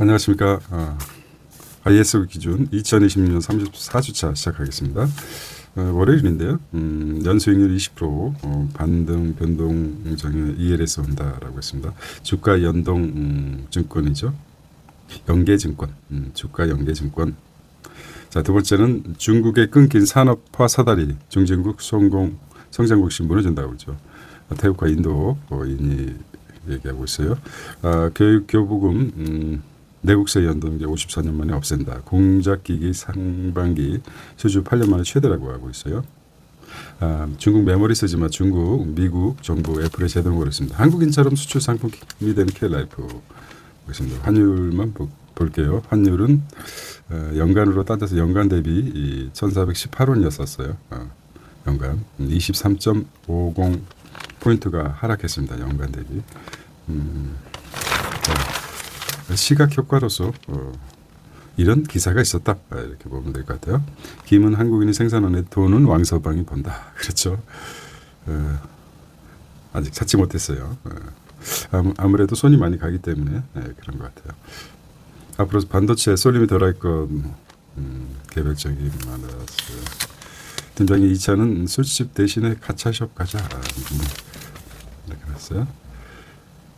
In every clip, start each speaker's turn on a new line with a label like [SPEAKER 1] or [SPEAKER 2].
[SPEAKER 1] 안녕하십니까. ISO 기준 2026년 34주차 시작하겠습니다. 월요일인데요. 연수익률 20%, 반등 변동장에 ELS 온다라고 했습니다. 주가 연동 증권이죠. 연계증권, 주가 연계증권. 자, 두 번째는 중국의 끊긴 산업화 사다리, 중진국 성장국시 무너진다고 그러죠. 태국과 인도인이 얘기하고 있어요. 교육 교부금 내국세 연동제 54년 만에 없앤다. 공작기기 상반기 수주 8년 만에 최대라고 하고 있어요. 중국 메모리 쓰지만 중국, 미국 정부 애플에 제동 걸었습니다. 한국인처럼 수출 상품이 되는 K라이프 보겠습니다. 환율만 볼게요. 환율은 연간으로 따져서 연간 대비 1418원이었었어요. 연간 23.50 포인트가 하락했습니다. 연간 대비. 시각 효과로서 이런 기사가 있었다 이렇게 보면 될 것 같아요. 김은 한국인이 생산하는 돈은 왕서방이 번다. 그렇죠. 아직 찾지 못했어요. 아무래도 손이 많이 가기 때문에 그런 것 같아요. 앞으로 반도체에 쏠림이 덜할 것 계획적인 많았어요. 팀장이 2차는 술집 대신에 가차숍 가자 이렇게 했어요.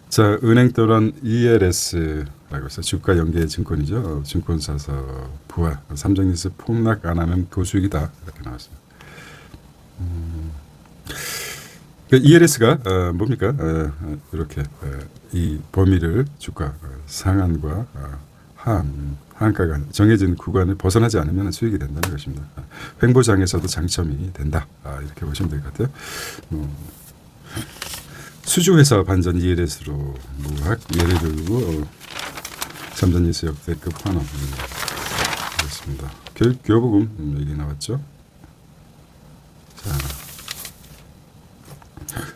[SPEAKER 1] 자, 은행 또한 ELS라고 해서 주가 연계 증권이죠. 증권사서 부활, 삼성리스 폭락 안 하면 고수익이다 이렇게 나왔습니다. ELS가 뭡니까? 이렇게 이 범위를 주가 상한과 하한가가 정해진 구간을 벗어나지 않으면 수익이 된다는 것입니다. 횡보장에서도 장점이 된다. 이렇게 보시면 될 것 같아요. 수주회사 반전 ELS로 무학 예를 들고 삼성리스 역대급 환원 그렇습니다. 교육 교부금 얘기 나왔죠. 자,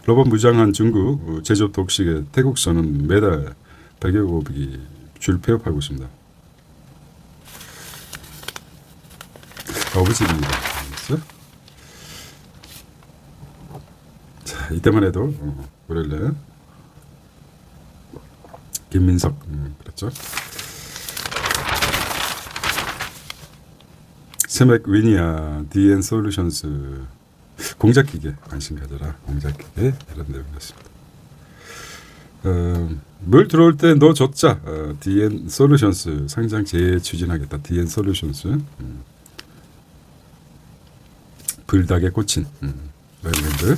[SPEAKER 1] 로봇 무장한 중국 제조업 독식에 태국서는 매달 100여 억이 줄 폐업하고 있습니다. 어부집입니다. 자, 이때만 해도 월요일에 김민석 그렇죠. 세맥 위니아 DN 솔루션스 공작기계 관심 가져라. 공작기계 이런 내용이었습니다. 물 들어올 때 너 줬자. DN 솔루션스 상장 재추진하겠다. DN 솔루션스 불닭에 꽂힌 랜드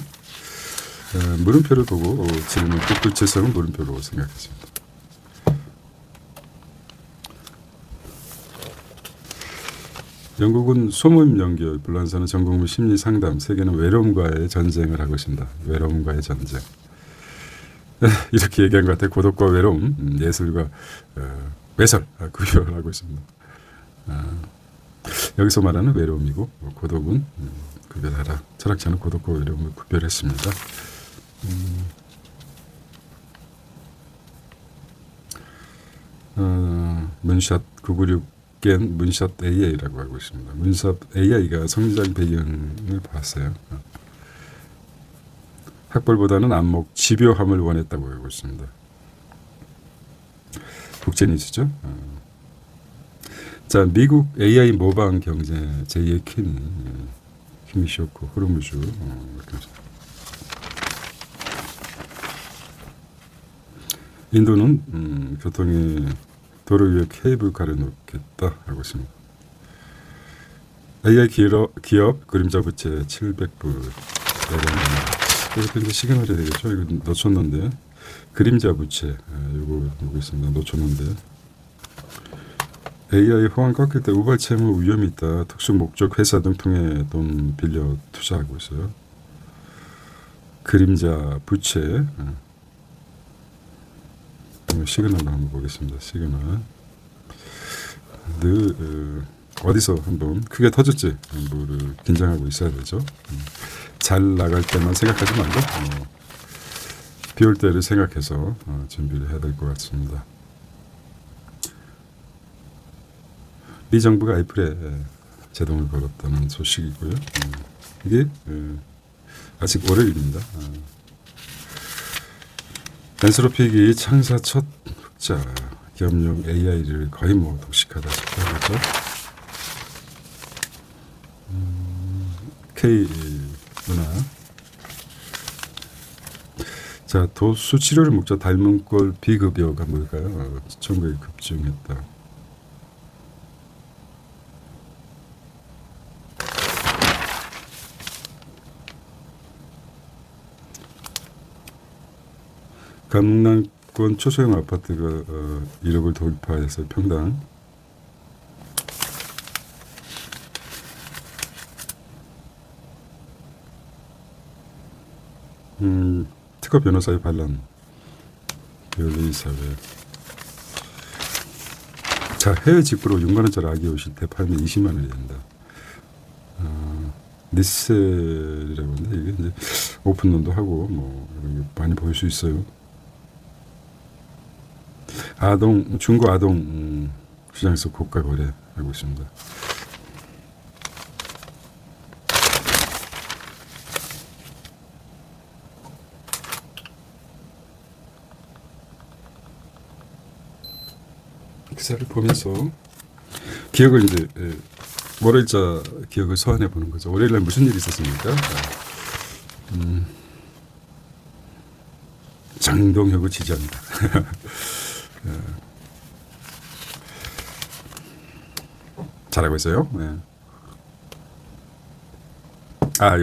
[SPEAKER 1] 물음표를 보고 질문 ቁጥ질성은 물음표로 생각했습니다. 영국은 소모임 연결, 불란서는 전국민 심리 상담, 세계는 외로움과의 전쟁을 하고 있습니다. 외로움과의 전쟁. 이렇게 얘기한 것 같아요. 고독과 외로움, 예술과 외설 구별을 하고 있습니다. 여기서 말하는 외로움이고 고독은 구별하라. 철학자는 고독과 외로움을 구별했습니다. 문샷 996겐 문샷 AI라고 하고 있습니다. 문샷 AI가 성장 배경을 봤어요. 학벌보다는 안목, 집요함을 원했다고 하고 있습니다. 국제뉴스죠. 자, 미국 AI 모방 경제 제2의 키미 쇼크, 흐르무즈 인도는 교통에 도로 위에 케이블카를 놓겠다 하고 있습니다. AI 기업 그림자 부채 700불 이것도 이제 시그널이 되겠죠. 이거 놓쳤는데 그림자 부채 이거 보고 있습니다. 놓쳤는데 AI 호황 꺾일 때 우발 채무 위험이 있다. 특수 목적 회사 등 통해 돈 빌려 투자하고 있어요. 그림자 부채 시그널 한번 보겠습니다. 시그널 어디서 한번 크게 터질지 뭐를 긴장하고 있어야 되죠. 잘 나갈 때만 생각하지 말고 비올 때를 생각해서 준비를 해야 될 것 같습니다. 미 정부가 애플에 제동을 걸었다는 소식이고요. 이게 아직 월요일입니다. 엔스로픽이 창사 첫 흑자 기업용 AI를 거의 뭐 독식하다 싶어야겠죠. K 누나. 자, 도수 치료를 목적 닮은 꼴 비급여가 뭘까요? 청구에 급증했다. 강남권 초소형 아파트가 1억을 돌파해서 평당. 특허 변호사의 반란. 변리사회. 자, 해외 직구로 6만 원짜리 아기 옷이 대파면 20만 원이 된다. 니셀이라고 하는데 이게 이제 오픈런도 하고 뭐 많이 보일 수 있어요. 중고 아동 시장에서 고가 거래하고 있습니다. 기사를 보면서 기억을 이제 월요일자 기억을 소환해 보는 거죠. 월요일날 무슨 일이 있었습니까? 장동혁을 지지합니다. 잘하고 있어요. 네.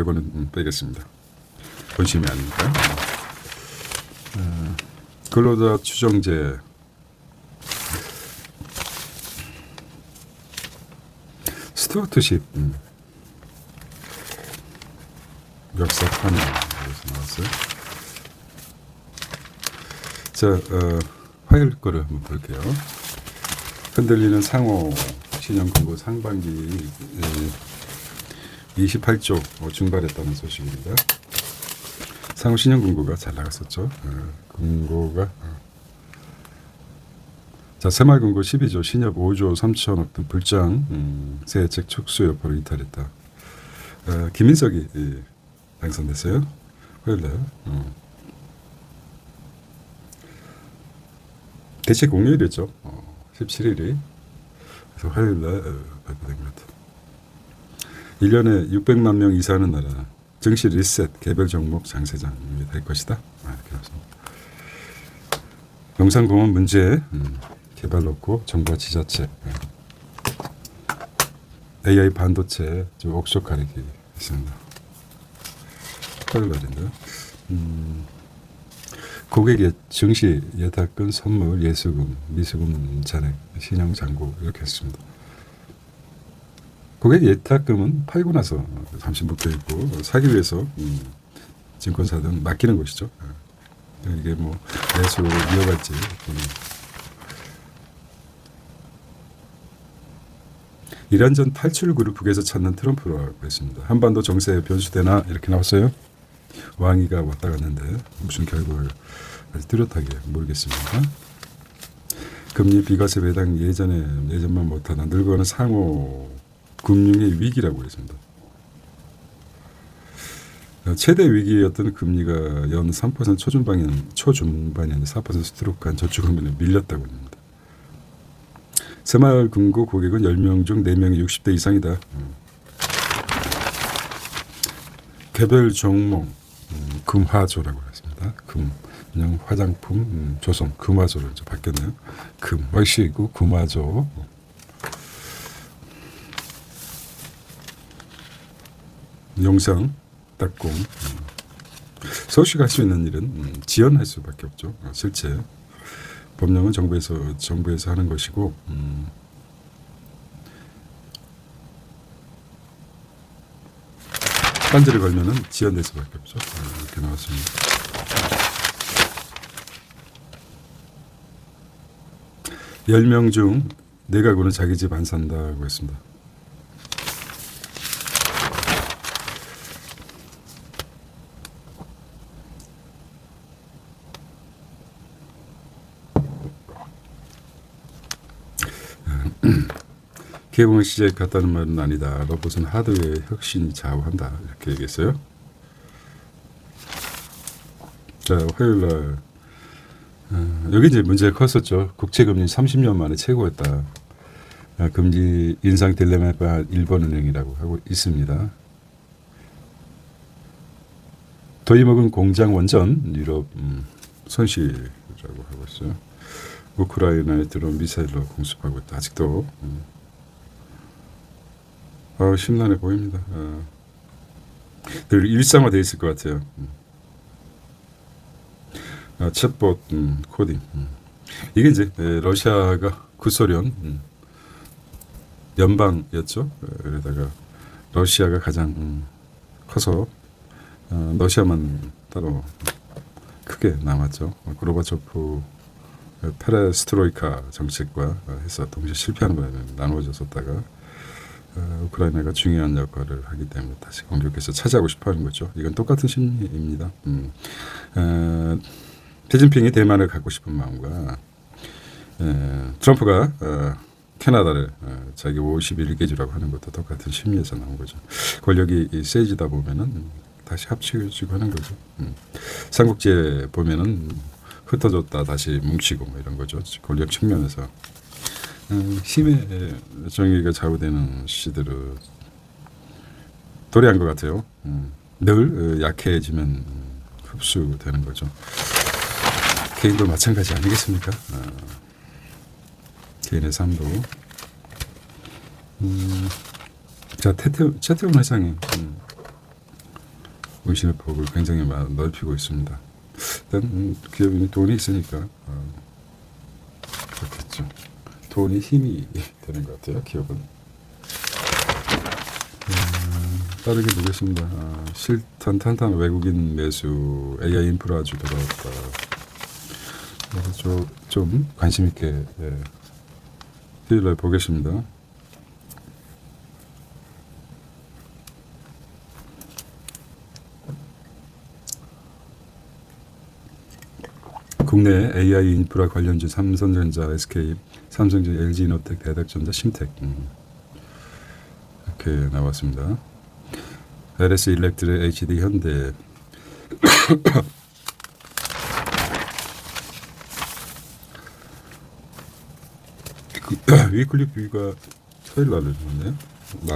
[SPEAKER 1] 이거는 빼겠습니다. 본심이 아닙니까? 근로자 추정제. 스튜어트십. 역사 판을 나왔어요. 자, 화요일 거를 한번 볼게요. 흔들리는 상호 신용금고 상반기 28조 증발했다는 소식입니다. 상호 신용금고가 잘 나갔었죠. 금고가 자, 새마을금고 12조, 신협 5조 3천억 등 불장 세액 축소 여부를 이탈했다. 김인석이 당선됐어요. 화요일날. 대체 공휴일이었죠. 17일이. 그래서 화요일날 발표된 것 같아요. 1년에 600만 명 이사하는 나라. 증시 리셋 개별 종목 장세장이 될 것이다. 이렇게 나왔습니다. 영산공원 문제 개발 놓고 정부와 지자체 AI 반도체 좀 옥석 가리기 있습니다. 화요일날인데요. 고객의 증시 예탁금 선물 예수금 미수금 잔액 신용 잔고 이렇게 했습니다. 고객 예탁금은 팔고 나서 잠시 묶여 있고 사기 위해서 증권사들은 맡기는 것이죠. 이게 뭐 매수를 이어갈지. 이란전 탈출 그룹 북에서 찾는 트럼프라고 했습니다. 한반도 정세 변수되나 이렇게 나왔어요. 왕위가 왔다 갔는데 무슨 결과를 아직 뚜렷하게 모르겠습니다. 금리 비과세 배당 예전만 못하나 늙어가는 상호 금융의 위기라고 했습니다. 최대 위기였던 금리가 연 3% 초중반이었는데 4% 스트로크한 저축은행에 밀렸다고 합니다. 새마을금고 고객은 10명 중 4명이 60대 이상이다. 개별 종목 금화조라고 했습니다. 금, 그냥 화장품, 조선, 금화조로 이제 바뀌었네요. 금, 역시고 금화조. 영상, 딱공. 서울시가 할 수 있는 일은 지원할 수밖에 없죠. 실제 법령은 정부에서 하는 것이고, 딴지를 걸면은 지연될 수밖에 없죠. 이렇게 나왔습니다. (10명) 중 4가구는 자기 집 안 산다고 했습니다. 개봉을 시작했다는 말은 아니다. 로봇은 하드웨어의 혁신이 좌우한다. 이렇게 얘기했어요. 자, 화요일날 여기 이제 문제가 컸었죠. 국채금리 30년 만에 최고였다. 금리 인상 딜레마에 빠진 일본은행이라고 하고 있습니다. 도이먹은 공장 원전 유럽 손실이라고 하고 있어요. 우크라이나에 들어온 미사일로 공습하고 있다. 아직도 심란해 보입니다. 늘 일상화되어 있을 것 같아요. 챗봇 코딩. 이게 이제 러시아가 구소련 연방이었죠. 그러다가 러시아가 가장 커서 러시아만 따로 크게 남았죠. 고르바초프 페레스트로이카 정책과 해서 동시에 실패하는 바람에 나누어졌었다가 우크라이나가 중요한 역할을 하기 때문에 다시 공격해서 차지하고 싶어하는 거죠. 이건 똑같은 심리입니다. 시진핑이 대만을 갖고 싶은 마음과 트럼프가 캐나다를 자기 51개주라고 하는 것도 똑같은 심리에서 나온 거죠. 권력이 세지다 보면은 다시 합치고 하는 거죠. 삼국지에 보면은 흩어졌다 다시 뭉치고 뭐 이런 거죠. 권력 측면에서 힘의 정의가 좌우되는 시대로 도래한 것 같아요. 늘 약해지면 흡수되는 거죠. 개인도 마찬가지 아니겠습니까? 개인의 삶도. 자, 최태원 회장이 의신의 폭을 굉장히 넓히고 있습니다. 일단 기업인이 돈이 있으니까 그렇겠죠. 돈이 힘이 되는 것 같아요. 기업은. 빠르게 보겠습니다. 실탄 탄탄 외국인 매수 AI 인프라 아주 돌아왔다. 그래서 좀 관심 있게 토요일날 보겠습니다. 국내 AI 인프라 관련주 삼성전자, SK, 삼성전자, LG이노텍, 대덕전자, 신텍 이렇게 나왔습니다. LS 일렉트릭, HD 현대 위클리 뷰가 토요일 날을 보네요.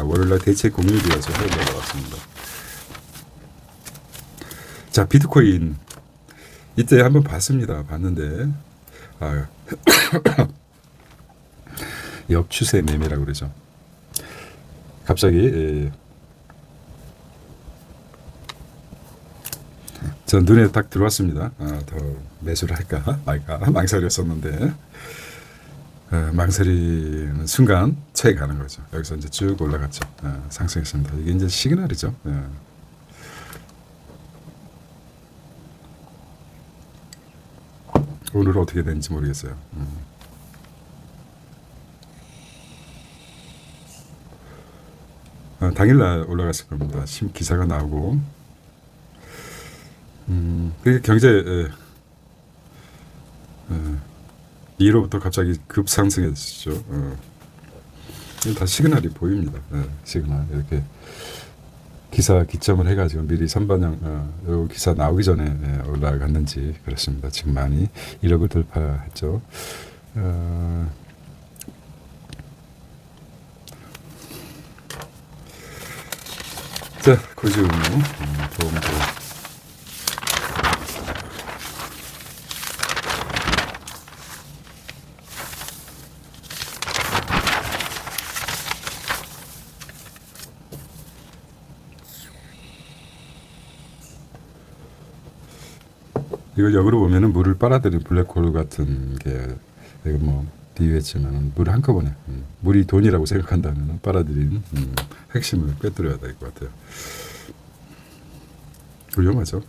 [SPEAKER 1] 월요일 날 대책 공유일이라서 토요일 날 나왔습니다. 자, 비트코인 이때 한번 봤는데 역추세 매매라고 그러죠. 갑자기 전 눈에 딱 들어왔습니다. 더 매수를 할까 말까 망설였었는데 망설이는 순간 차익 가는 거죠. 여기서 이제 쭉 올라갔죠. 상승했습니다. 이게 이제 시그널이죠. 오늘 어떻게 되는지 모르겠어요. 당일날 올라갔을 겁니다. 기사가 나오고 그게 경제 2로부터 갑자기 급상승했죠. 다 시그널이 보입니다. 시그널 이렇게 기사 기점을 해가지고 미리 선반영 요 기사 나오기 전에 올라갔는지 그렇습니다. 지금 많이 1억을 돌파했죠. 자, 고지음료 도움도. 이걸 역으로 보면은 물을 빨아들이는 블랙홀 같은 게 이거 뭐 비유했지만 물 한꺼번에 물이 돈이라고 생각한다면 빨아들이는 핵심을 꿰뚫어야 될 것 같아요. 위험하죠.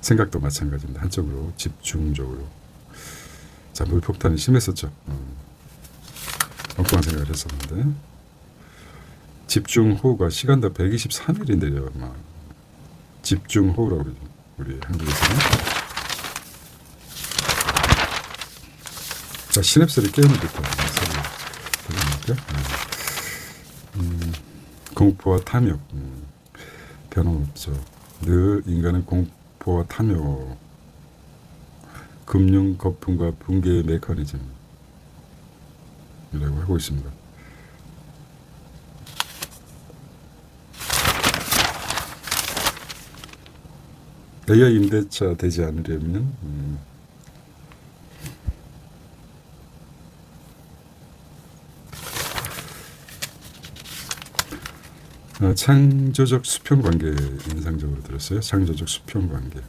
[SPEAKER 1] 생각도 마찬가지입니다. 한쪽으로 집중적으로. 자, 물폭탄이 심했었죠. 엉뚱한 생각을 했었는데 집중호우가 시간당 123일인데요. 집중호우라고 그러죠. 우리 한국에서는. 자, 시냅스를 깨우는 듯한 소리 들립니까? 공포와 탐욕 변함없죠. 늘 인간은 공포와 탐욕 금융 거품과 붕괴의 메커니즘이라고 하고 있습니다. AI 임대차 되지 않으려면 창조적 수평 관계 인상적으로 들었어요. 창조적 수평 관계.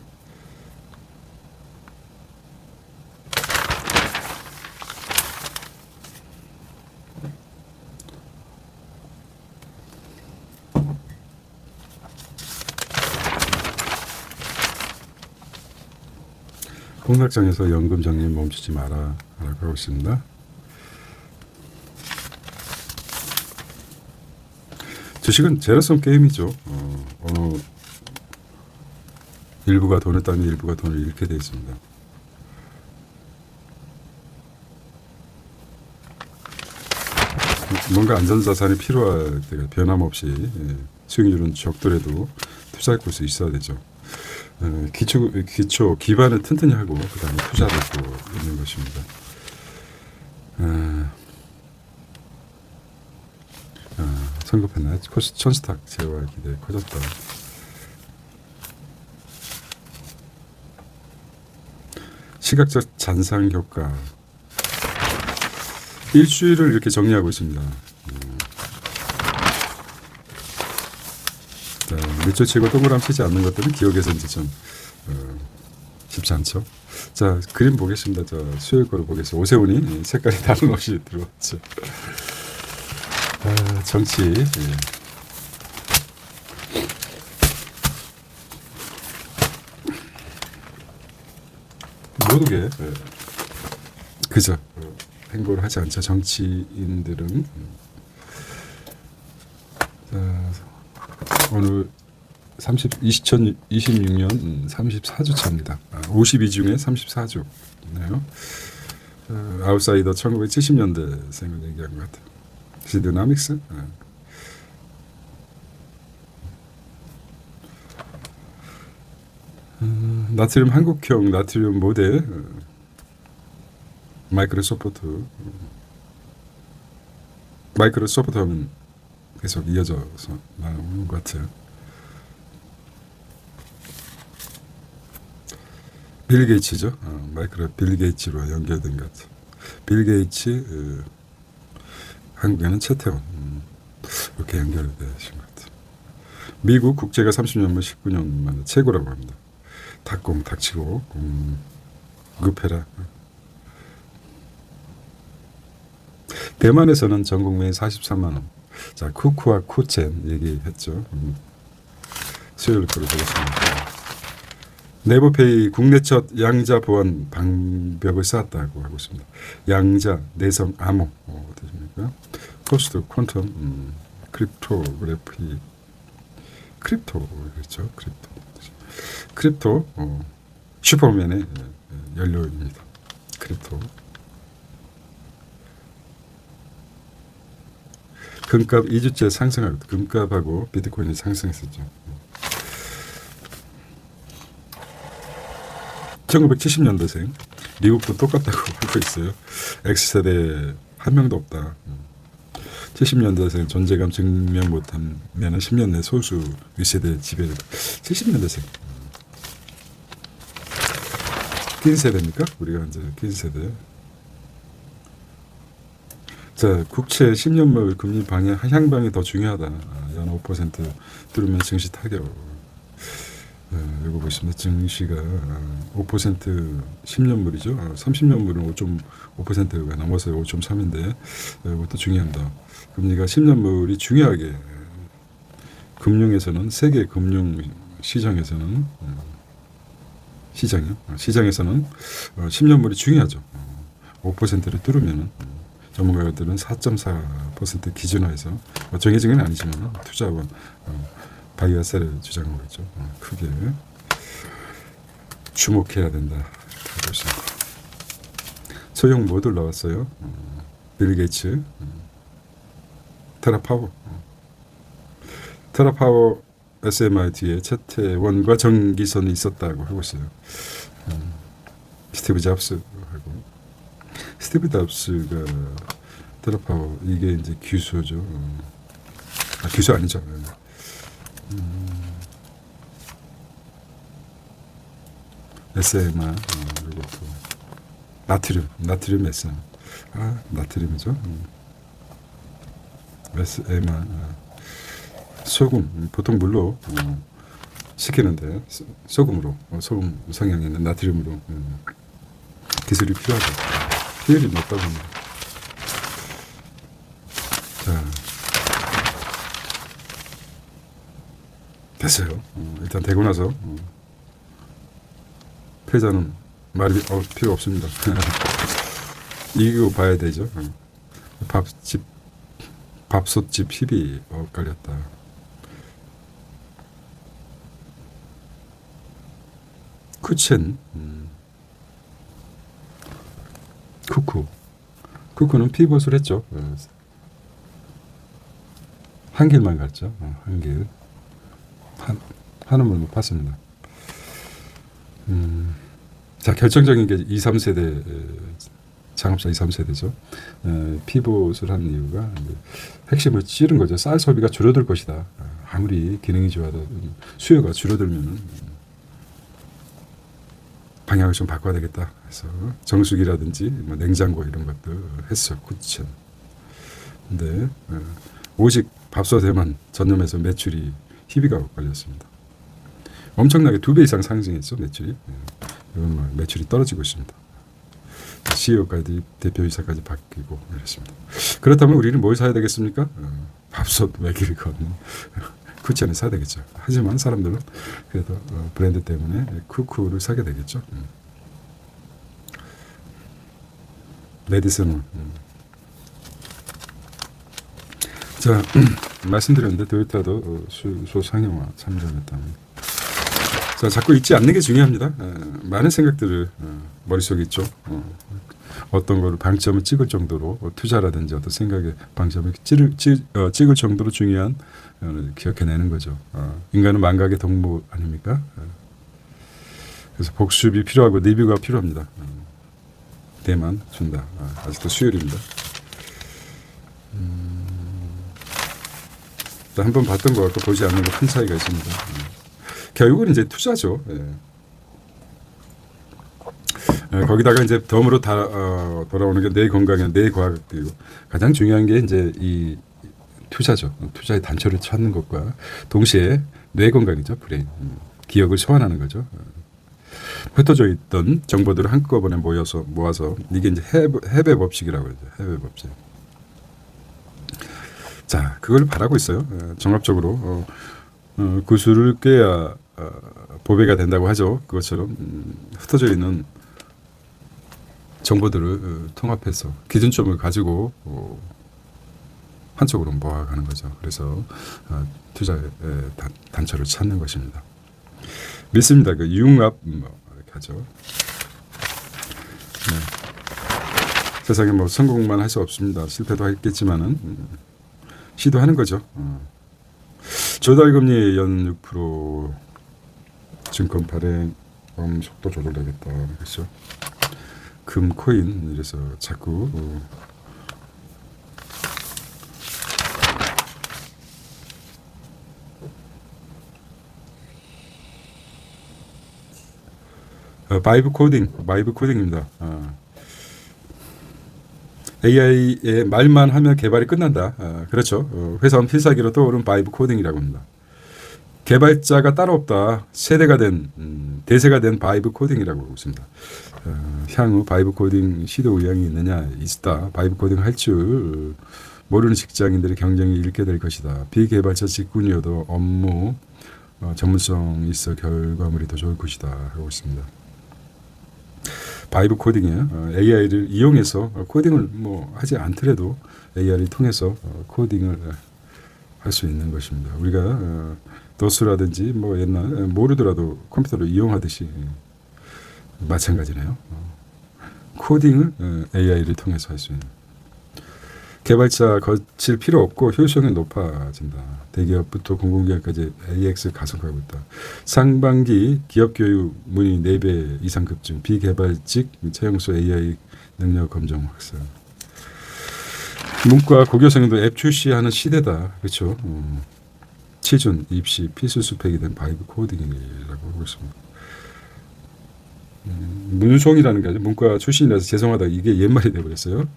[SPEAKER 1] 공락장에서 연금 적립 멈추지 마라 라고 하고 있습니다. 주식은 제로섬 게임이죠. 어느 일부가 돈을 따면 일부가 돈을 잃게 되어 있습니다. 뭔가 안전자산이 필요할 때가 변함없이 수익률은 적더라도 투자해 볼 수 있어야 되죠. 기초 기반을 튼튼히 하고 그 다음에 투자를 하고 있는 것입니다. 성급했나요? 천스탁 재활 기대 커졌다. 시각적 잔상 효과. 일주일을 이렇게 정리하고 있습니다. 밑줄 치고 동그라미 치지 않는 것들은 기억에서 이제 좀 쉽지 않죠. 자, 그림 보겠습니다. 저 수요일 거로 보겠습니다. 오세훈이 색깔이 다른 옷이 들어왔죠. 정치. 모두게 그저 행보를 하지 않죠. 정치인들은 오늘 2026년 34주 차입니다. 52 중에 34주네요. 아웃사이더 1970년대생을 얘기한 것 같아요. 시드나믹스. 나트륨 한국형 나트륨 모델 마이크로소프트 하면 계속 이어져서 나오는 것 같아요. 빌 게이츠죠. 빌 게이츠로 연결된 것 같아요. 빌 게이츠, 한국에는 최태원 이렇게 연결되신 것 같아요. 미국 국제가 30년 만 19년 만에 최고라고 합니다. 닥치고 급해라. 대만에서는 전 국민이 43만 원. 자, 쿠쿠와 쿠첸 얘기했죠. 수요일 거로 보겠습니다. 네버페이 국내 첫 양자 보안 방벽을 쌓았다고 하고 있습니다. 양자, 내성, 암호 되십니까? 포스트 퀀텀 크립토그래피 크립토 그렇죠. 크립토 슈퍼맨의 연료입니다. 크립토. 금값 2주째 상승하고 금값하고 비트코인이 상승했었죠. 1970년대생 미국도 똑같다고 하고 있어요. X세대 한 명도 없다. 70년대생 존재감 증명 못하면 10년 내 소수 윗세대 지배. 70년대생 긴 세대입니까? 우리가 이제 긴 세대. 자, 국채 10년물 금리 방향 향방이 더 중요하다. 연 5% 뚫으면 증시 타격. 이거 보시면 증시가 5% 10년물이죠. 30년물은 5.5%가 넘어서요. 5.3인데 이것도 중요합니다. 금리가 10년물이 중요하게 금융에서는 세계 금융 시장에서는 시장에서는 10년물이 중요하죠. 5%를 뚫으면은 전문가들은 4.4% 기준화해서 정해진 건 아니지만 투자원 바이아셀을 주장하고 있죠. 크게 주목해야 된다. 하고 있습니다. 소형 모듈 나왔어요. 빌 게이츠, 테라파워 SMI 뒤에 채태원과 전기선이 있었다고 하고 있어요. 스티브 잡스하고 스티브 잡스가 테라파워 이게 이제 규수죠. 규수 아니죠. SMR 그리고 또 나트륨 SM 나트륨이죠. SMR 소금 보통 물로 식히는데 소금으로 소금 성향이 있는 나트륨으로 기술이 필요하죠. 효율이 높다고 합니다. 자, 됐어요. 일단 되고 나서 패자는 말이 필요 없습니다. 이거 봐야 되죠. 밥솥집 힙이 엇갈렸다. 쿠첸 쿠쿠는 피벗을 했죠. 한 길만 갔죠. 한 길. 한음을 못 봤습니다. 자, 결정적인 게 2, 3세대 창업자 2, 3세대죠. 피봇을 한 이유가 핵심을 찌른 거죠. 쌀 소비가 줄어들 것이다. 아무리 기능이 좋아도 수요가 줄어들면 방향을 좀 바꿔야 되겠다. 그래서 정수기라든지 뭐 냉장고 이런 것들 했어요. 쿠첸. 근데 오직 밥솥에만 전념해서 매출이 희비가 걸렸습니다. 엄청나게 2배 이상 상승했죠. 매출이. 이건 뭐 매출이 떨어지고 있습니다. CEO까지 대표이사까지 바뀌고 이렇습니다. 그렇다면 우리는 뭘 사야 되겠습니까? 밥솥 외기를 걷는 쿠첸을 사야 되겠죠. 하지만 사람들은 그래도 브랜드 때문에 쿠쿠를 사게 되겠죠. 레디슨을 자 말씀드렸는데 도요타도 수소 상용화 참전했답니다. 자, 자꾸 잊지 않는 게 중요합니다. 많은 생각들을 머릿속에 있죠. 어떤 거를 방점을 찍을 정도로 투자라든지 어떤 생각에 방점을 찍을 정도로 중요한 기억해내는 거죠. 인간은 망각의 동물 아닙니까? 그래서 복습이 필요하고 리뷰가 필요합니다. 대만 준다. 아직도 수요일입니다. 한번 봤던 것과 보지 않는 것 큰 차이가 있습니다. 결국은 이제 투자죠. 거기다가 이제 덤으로 돌아오는 게 내 건강이나 내 과학이고 가장 중요한 게 이제 이 투자죠. 투자의 단초를 찾는 것과 동시에 뇌 건강이죠. 브레인. 기억을 소환하는 거죠. 흩어져 있던 정보들을 한꺼번에 모아서 이게 이제 해배 법칙이라고 그러죠. 해배 법칙. 자, 그걸 바라고 있어요. 종합적으로 구슬을 꿰야 보배가 된다고 하죠. 그것처럼 흩어져 있는 정보들을 통합해서 기준점을 가지고 한쪽으로 모아가는 거죠. 그래서 투자의 단초를 찾는 것입니다. 믿습니다. 그 융합 이렇게 하죠. 네. 세상에 뭐 성공만 할 수 없습니다. 실패도 했겠지만은 시도하는 거죠. 조달금리 연 6% 증권 발행 속도 조절되겠다. 그렇죠. 금 코인 이래서 자꾸 바이브 코딩입니다. AI의 말만 하면 개발이 끝난다. 그렇죠. 회사원 필살기로 떠오른 바이브 코딩이라고 합니다. 개발자가 따로 없다. 대세가 된 바이브 코딩이라고 하고 있습니다. 향후 바이브 코딩 시도 의향이 있다. 바이브 코딩 할 줄 모르는 직장인들의 경쟁이 잃게 될 것이다. 비개발자 직군이어도 업무 전문성 있어 결과물이 더 좋을 것이다. 하고 있습니다. 바이브 코딩에 AI를 이용해서 코딩을 뭐 하지 않더라도 AI를 통해서 코딩을 할 수 있는 것입니다. 우리가 도스라든지 뭐 옛날 모르더라도 컴퓨터를 이용하듯이 마찬가지네요. 코딩을 AI를 통해서 할 수 있는. 개발자 거칠 필요 없고 효율성이 높아진다. 대기업부터 공공기관까지 AX 가속하고 있다. 상반기 기업 교육 문의 4배 이상 급증, 비개발직 채용수 AI 능력 검정 확산. 문과 고교생도 앱 출시하는 시대다. 그렇죠. 취준, 입시, 필수 스펙이 된 바이브 코딩이라고 하고 있습니다. 문송이라는 게 아니라 문과 출신이라서 죄송하다. 이게 옛말이 돼버렸어요.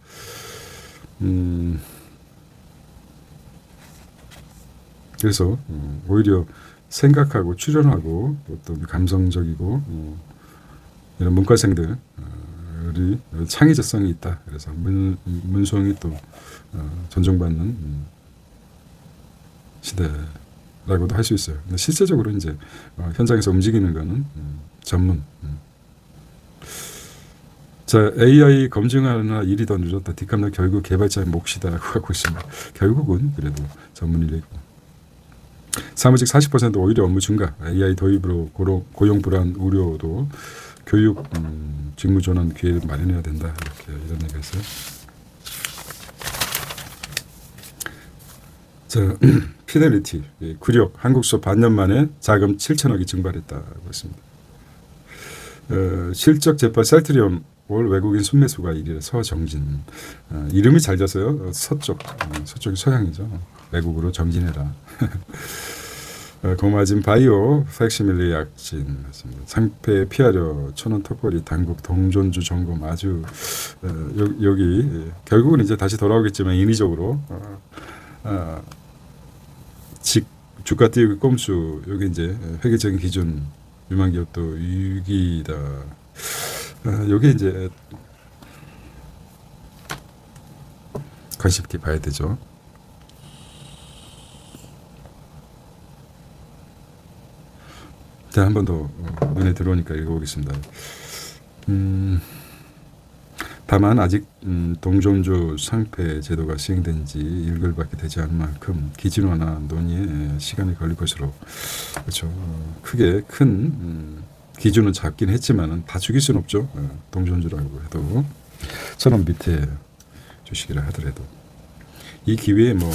[SPEAKER 1] 그래서 오히려 생각하고 추론하고 어떤 감성적이고 이런 문과생들이 창의적성이 있다. 그래서 문송이 또 존중받는 시대라고도 할 수 있어요. 근데 실제적으로 이제 현장에서 움직이는 거는 전문. 자, AI 검증하느라 일이 더 늦었다. 뒷감당 결국 개발자의 몫이다라고 하고 있습니다. 결국은 그래도 전문 인력이고. 사무직 40% 오히려 업무 증가. AI 도입으로 고용 불안 우려도 교육 직무 전환 기회를 마련해야 된다. 이렇게 이런 얘기가 있어요. 자, 피델리티 구력 한국서 반년 만에 자금 7천억이 증발했다고 했습니다. 실적 재판 셀트리온 올 외국인 순매수가 1위라 서정진. 이름이 잘 졌어요. 서쪽이 서양이죠. 외국으로 정진해라. 고마진 바이오 팩시밀리 약진 상패 피하려 천원 턱걸이 당국 동전주 점검 아주 여기 결국은 이제 다시 돌아오겠지만 인위적으로 주가 띄우기 꼼수 여기 이제 회계적인 기준 유망 기업도 위기다. 여기 이제 관심 있게 봐야 되죠. 자, 한 번 더 눈에 들어오니까 읽어보겠습니다. 다만 아직 동종주 상패 제도가 시행된 지 1개월밖에 되지 않은 만큼 기준화나 논의에 시간이 걸릴 것으로 그렇죠. 크게 큰 기준은 잡긴 했지만은 다 죽일 수는 없죠. 동종주라고 해도 1,000원 밑에 주식이라 하더라도 이 기회에 뭐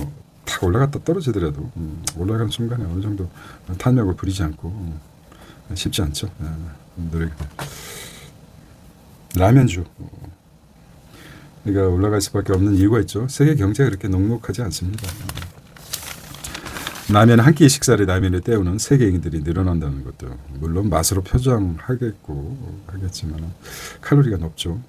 [SPEAKER 1] 탁 올라갔다 떨어지더라도 올라가는 순간에 어느 정도 탄력을 부리지 않고 쉽지 않죠. 노력이. 라면주. 그러니까 올라갈 수밖에 없는 이유가 있죠. 세계 경제가 그렇게 녹록하지 않습니다. 라면 한 끼 식사를 라면에 때우는 세계인들이 늘어난다는 것도 물론 맛으로 하겠지만 칼로리가 높죠.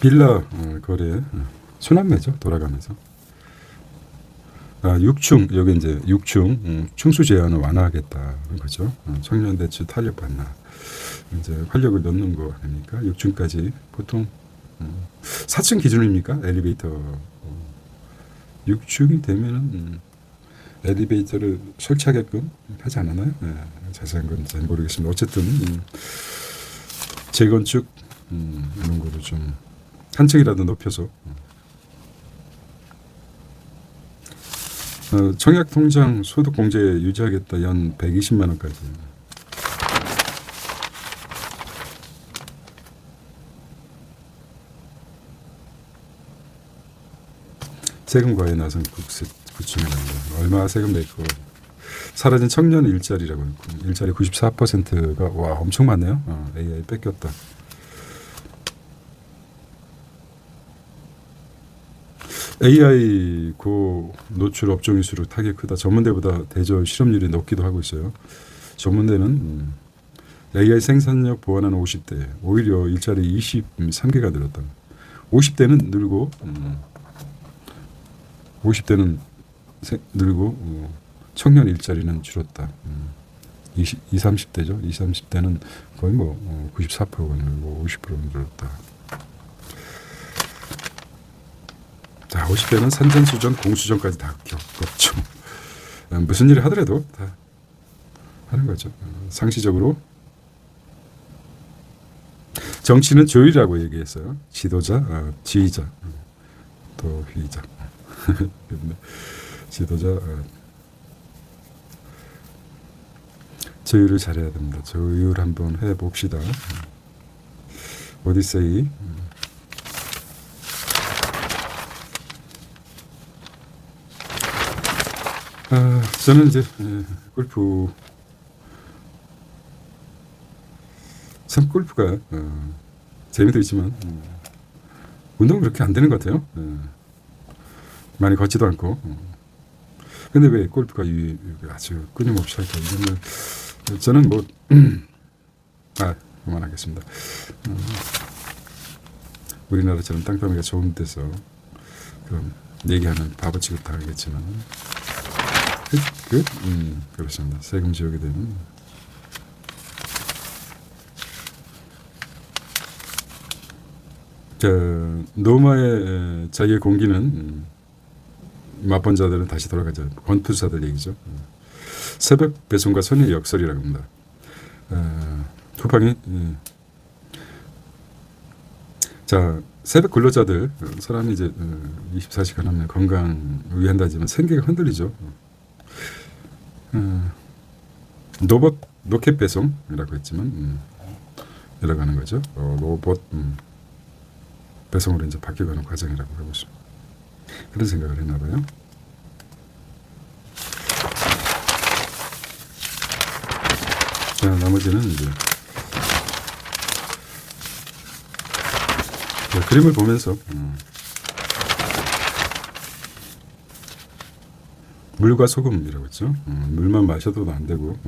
[SPEAKER 1] 빌라 거래 순환매죠. 돌아가면서. 6충 여기 이제 6충 충수 제한을 완화하겠다는 거죠. 청년 대출 탄력 반납 이제 활력을 넣는 거 아닙니까? 6층까지 보통 4층 기준입니까? 엘리베이터 6층이 되면은 엘리베이터를 설치하게끔 하지 않았나요? 네, 자세한 건 잘 모르겠습니다. 어쨌든 재건축 이런 거를 좀 한 층이라도 높여서 청약통장 소득공제 유지하겠다. 연 120만 원까지. 세금 과외 나선 구청이라는 거. 얼마 세금 냈고 사라진 청년 일자리라고 했고 일자리 94%가 와 엄청 많네요. AI 뺏겼다. AI 고 노출 업종일수록 타격이 크다. 전문대보다 대저 실업률이 높기도 하고 있어요. 전문대는 AI 생산력 보완하는 50대 오히려 일자리 23개가 늘었다. 50대는 늘고 50대는 늘고 청년 일자리는 줄었다. 20, 30대죠. 20, 30대는 거의 뭐 94%가 늘고 50%가 늘었다. 자, 50대는 산전수전, 공수전까지 다 겪었죠. 무슨 일을 하더라도 다 하는 거죠. 상시적으로 정치는 조율이라고 얘기했어요. 지도자, 지휘자, 또 휘자. 근데 지도자 조율을 잘해야 됩니다. 조율 한번 해봅시다. 오디세이. 저는 이제 골프 참 골프가 재미도 있지만 운동은 그렇게 안 되는 것 같아요. 많이 걷지도 않고. 근데 왜 골프가 아주 끊임없이 할까? 이거는 저는 뭐 그만하겠습니다. 우리나라처럼 땅덩이가 좋은 데서 그럼 얘기하는 바보 취급 당하겠지만 그렇습니다. 세금 지역이 되면 노마의 자기의 공기는 맛본 자들은 다시 돌아가죠. 권투사들 얘기죠. 새벽 배송과 선의 역설이라고 합니다. 쿠팡이 자 새벽 근로자들 사람이 이제 24시간 하면 건강 위한다지만 생계가 흔들리죠. 로켓 배송이라고 했지만 내려가는 거죠. 로봇 배송으로 이제 바뀌어가는 과정이라고 하고 있습니다. 그런 생각을 했나 봐요. 자, 나머지는 이제 그림을 보면서 물과 소금이라고 했죠. 물만 마셔도 안 되고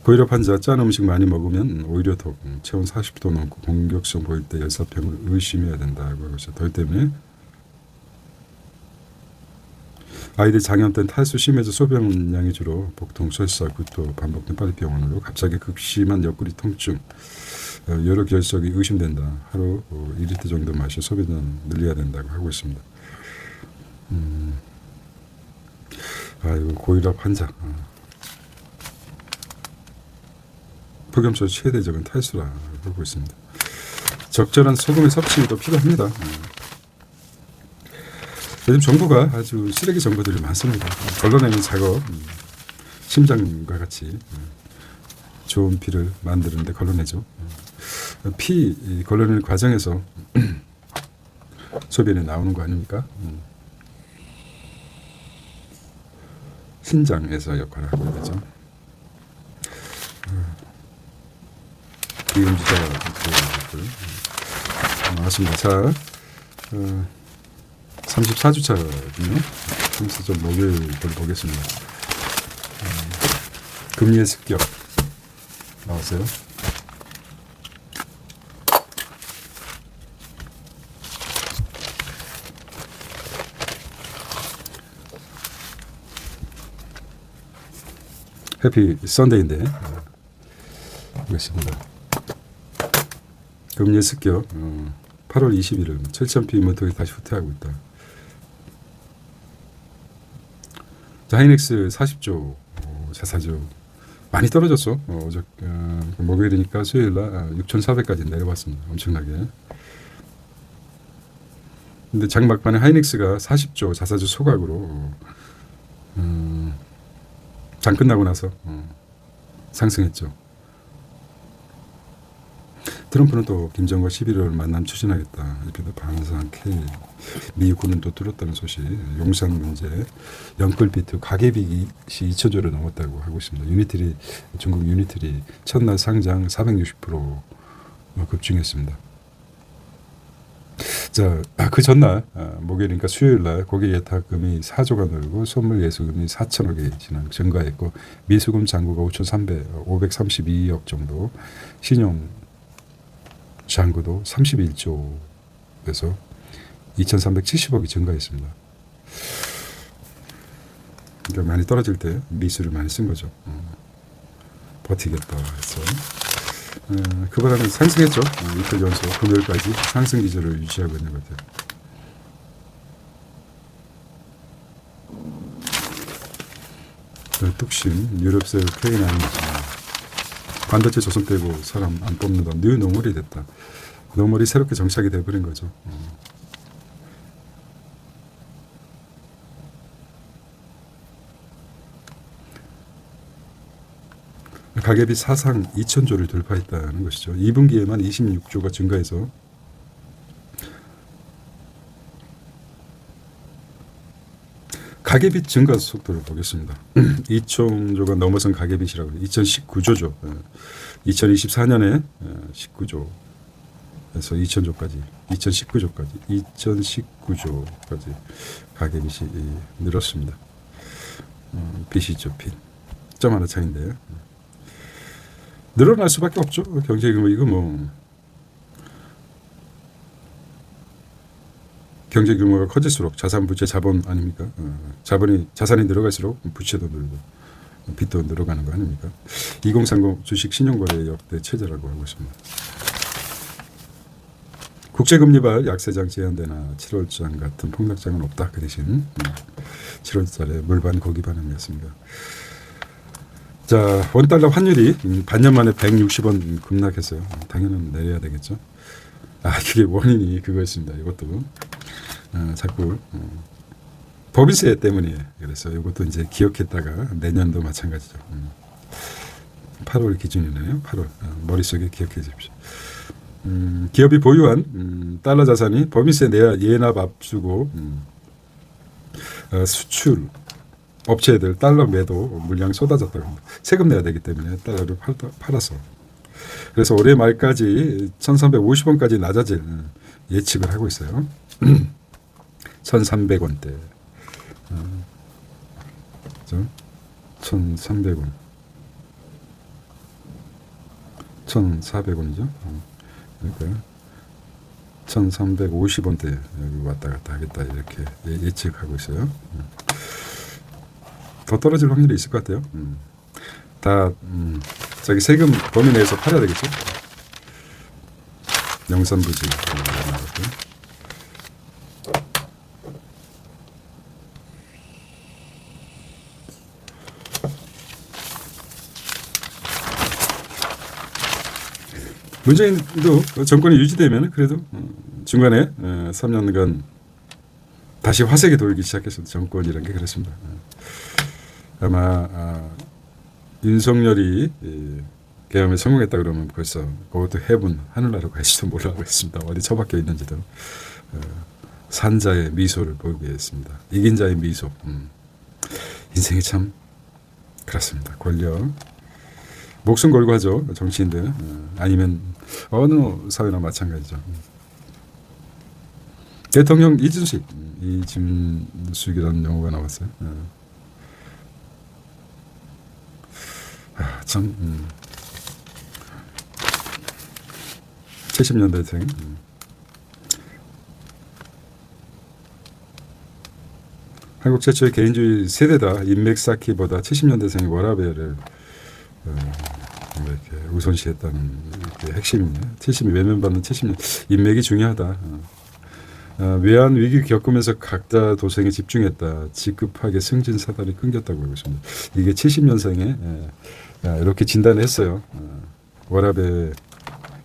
[SPEAKER 1] 고혈압 환자 짠 음식 많이 먹으면 오히려 더 체온 40도 넘고 공격성 보일 때 열사병을 의심해야 된다고 하고 있어요. 더위 때문에 아이들 장염 때는 탈수 심해져 소변량이 줄어 복통, 설사, 구토 반복된 빨리 병원으로 갑자기 극심한 옆구리 통증 여러 결석이 의심된다. 하루 2리터 정도 마셔 소변량 늘려야 된다고 하고 있습니다. 이건 고혈압 환자. 폭염소 최대적인 탈수라 하고 있습니다. 적절한 소금의 섭취도 필요합니다. 요즘 정부가 아주 쓰레기 정보들이 많습니다. 걸러내는 작업, 심장과 같이 좋은 피를 만드는데 걸러내죠. 피 걸러내는 과정에서 소변이 나오는 거 아닙니까? 신장에서 역할을 하고 있죠. 기음지자가 나왔습니다. 자, 34주차군요. 좀 목요일 보겠습니다. 금리의 습격 나왔어요. 해피 선데이인데 보겠습니다. 금리 습격 8월 21일 7,000p 모터가 다시 후퇴하고 있다. 자, 하이닉스 40조 자사주 많이 떨어졌어. 목요일이니까 수요일날 6,400까지 내려왔습니다. 엄청나게. 근데 장 막판에 하이닉스가 40조 자사주 소각으로 장 끝나고 나서 상승했죠. 트럼프는 또 김정과 11월 만남 추진하겠다. 이렇게 방산 K 미국군은 또 뚫었다는 소식. 용산 문제, 영끌비트 가계빚이 2천조를 넘었다고 하고 있습니다. 유니트리 중국 유니트리 첫날 상장 460% 급증했습니다. 자, 그 전날 목요일이니까 수요일날 고객 예탁금이 4조가 늘고 선물 예수금이 4천억이 증가했고 미수금 잔고가 532억 정도, 신용 잔고도 31조에서 2,370억이 증가했습니다. 그러니까 많이 떨어질 때 미수를 많이 쓴 거죠. 버티겠다 해서. 그보다는 상승했죠. 이틀 연속 금요일까지 상승 기조를 유지하고 있는 것 같아요. 뚝심, 유럽셀 K9 반도체 조선 빼고 사람 안 뽑는다. 뉴 노멀이 됐다. 노멀이 새롭게 정착이 돼버린 거죠. 가계비 사상 2천조를 돌파했다는 것이죠. 2분기에만 26조가 증가해서 가계빚 증가 속도를 보겠습니다. 2천조가 넘어선 가계빚이라고 2019조죠. 2024년에 19조에서 2000조까지 2019조까지 가계빚이 늘었습니다. 빚이죠, 빚. 점 하나 차인데 늘어날 수밖에 없죠. 경제 규모 이거 뭐 경제 규모가 커질수록 자산, 부채, 자본 아닙니까? 자산이 늘어갈수록 부채도 늘고 빚도 늘어가는 거 아닙니까? 2030 주식 신용거래 역대 최저라고 하고 있습니다. 국제금리발 약세장 제한되나 7월장 같은 폭락장은 없다. 그 대신 7월달에 물반 고기 반응이었습니다. 자, 원달러 환율이 반년 만에 160원 급락했어요. 당연히 내려야 되겠죠. 그게 원인이 그거였습니다. 이것도 자꾸 법인세 때문에 그래서 이것도 이제 기억했다가 내년도 마찬가지죠. 8월 기준이네요. 8월 머릿속에 기억해 주십시오. 기업이 보유한 달러 자산이 법인세 예납 앞두고 수출 업체들 달러 매도 물량이 쏟아졌다고 합니다. 세금 내야 되기 때문에 달러를 팔아서 그래서 올해 말까지 1,350원까지 낮아질 예측을 하고 있어요. 1,300원대 1,300원 1,400원이죠. 그러니까 1,350원대 여기 왔다 갔다 하겠다 이렇게 예측하고 있어요. 더 떨어질 확률이 있을 것 같아요. 다 저기 세금 범위 내에서 팔아야 되겠죠. 영산부지 문재인도 정권이 유지되면 그래도 중간에 3년간 다시 화색이 돌기 시작했습니다. 정권이라는 게 그렇습니다. 아마 윤석열이 계엄에 성공했다 그러면 벌써 그것도 해분 하늘나라로 갈지도 몰라보겠습니다. 어디 처박혀 있는지도 산자의 미소를 보이겠습니다. 이긴 자의 미소. 인생이 참 그렇습니다. 권력 목숨 걸고 하죠. 정치인들 아니면 어느 사회나 마찬가지죠. 대통령 이준식이라는 용어가 나왔어요. 참 70년대생 한국 최초의 개인주의 세대다. 인맥 쌓기보다 70년대생이 워라밸을 이렇게 우선시했다는 게 핵심이네요. 70이 외면받는 70년 인맥이 중요하다. 외환 위기 겪으면서 각자 도생에 집중했다. 지급하게 승진 사다리 끊겼다고 하고 있습니다. 이게 70년생에 이렇게 진단했어요. 워라밸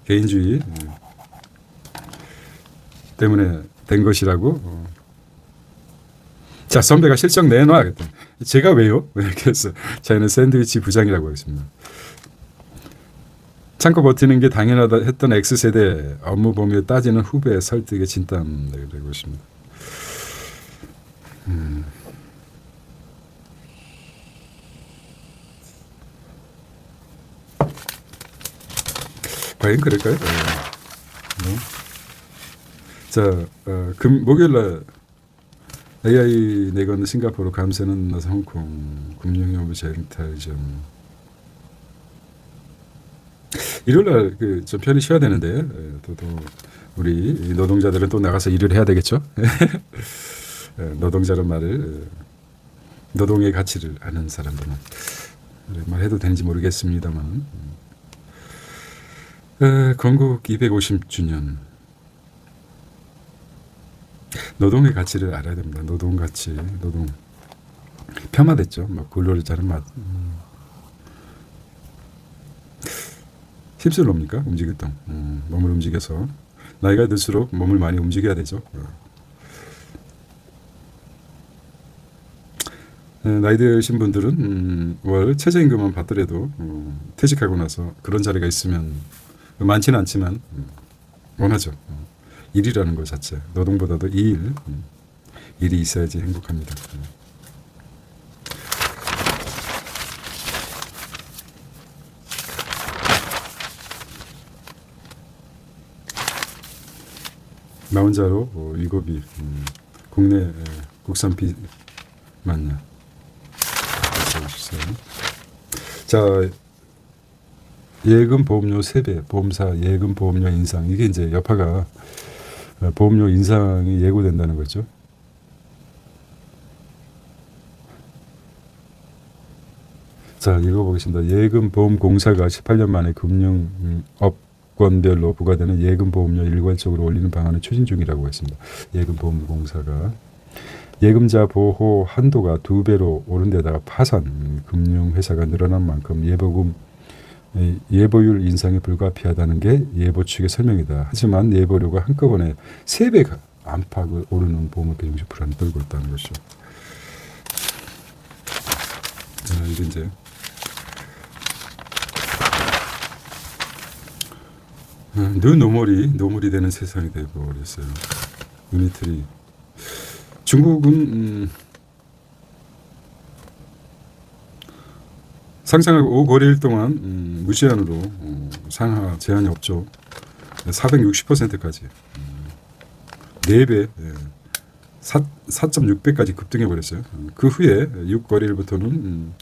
[SPEAKER 1] 개인주의 때문에 된 것이라고. 자, 선배가 실적 내놔. 제가 왜요? 이렇게 해서 저희는 샌드위치 부장이라고 하겠습니다. 참고 버티는 게 당연하다 했던 X세대 업무 범위에 따지는 후배 설득의 진땀 내고 있습니다. 과연 그럴까요? 자, 목요일날 AI 내건 싱가포르 감세는 나서 홍콩 금융협의 재탈전 일요일날 좀 편히 쉬어야 되는데 또 우리 노동자들은 또 나가서 일을 해야 되겠죠. 노동자란 말을 노동의 가치를 아는 사람들은 말해도 되는지 모르겠습니다만 건국 250주년 노동의 가치를 알아야 됩니다. 노동 가치, 노동 폄하됐죠. 막 근로를 자른 맛. 힘쓸옵니까? 움직였던 몸을 움직여서 나이가 들수록 몸을 많이 움직여야 되죠. 나이 드신 분들은 월 최저임금만 받더라도 퇴직하고 나서 그런 자리가 있으면 많지는 않지만 원하죠. 일이라는 것 자체, 노동보다도 일이 있어야지 행복합니다. 나 혼자로 위고비, 국내 국산 비만요. 자, 예금 보험료 3배, 보험사 예금 보험료 인상, 이게 이제 여파가 보험료 인상이 예고된다는 거죠. 자, 읽어보겠습니다. 예금보험공사가 18년 만에 금융업권별로 부과되는 예금보험료 일괄적으로 올리는 방안을 추진 중이라고 했습니다. 예금보험공사가 예금자 보호 한도가 2배로 오른 데다가 파산 금융회사가 늘어난 만큼 예보율 인상이 불가피하다는 게 예보 측의 설명이다. 하지만 예보료가 한꺼번에 3배가 안팎을 오르는 보험업계 증시 불안을 떨고 있다는 것이죠. 이게 이제 노멀이 되는 세상이 되어버렸어요. 유니트리. 중국은 상장하고 5거래일 동안 무제한으로 상하 제한이 없죠. 460%까지 4배 4.6배까지 급등해 버렸어요. 그 후에 6거래일부터는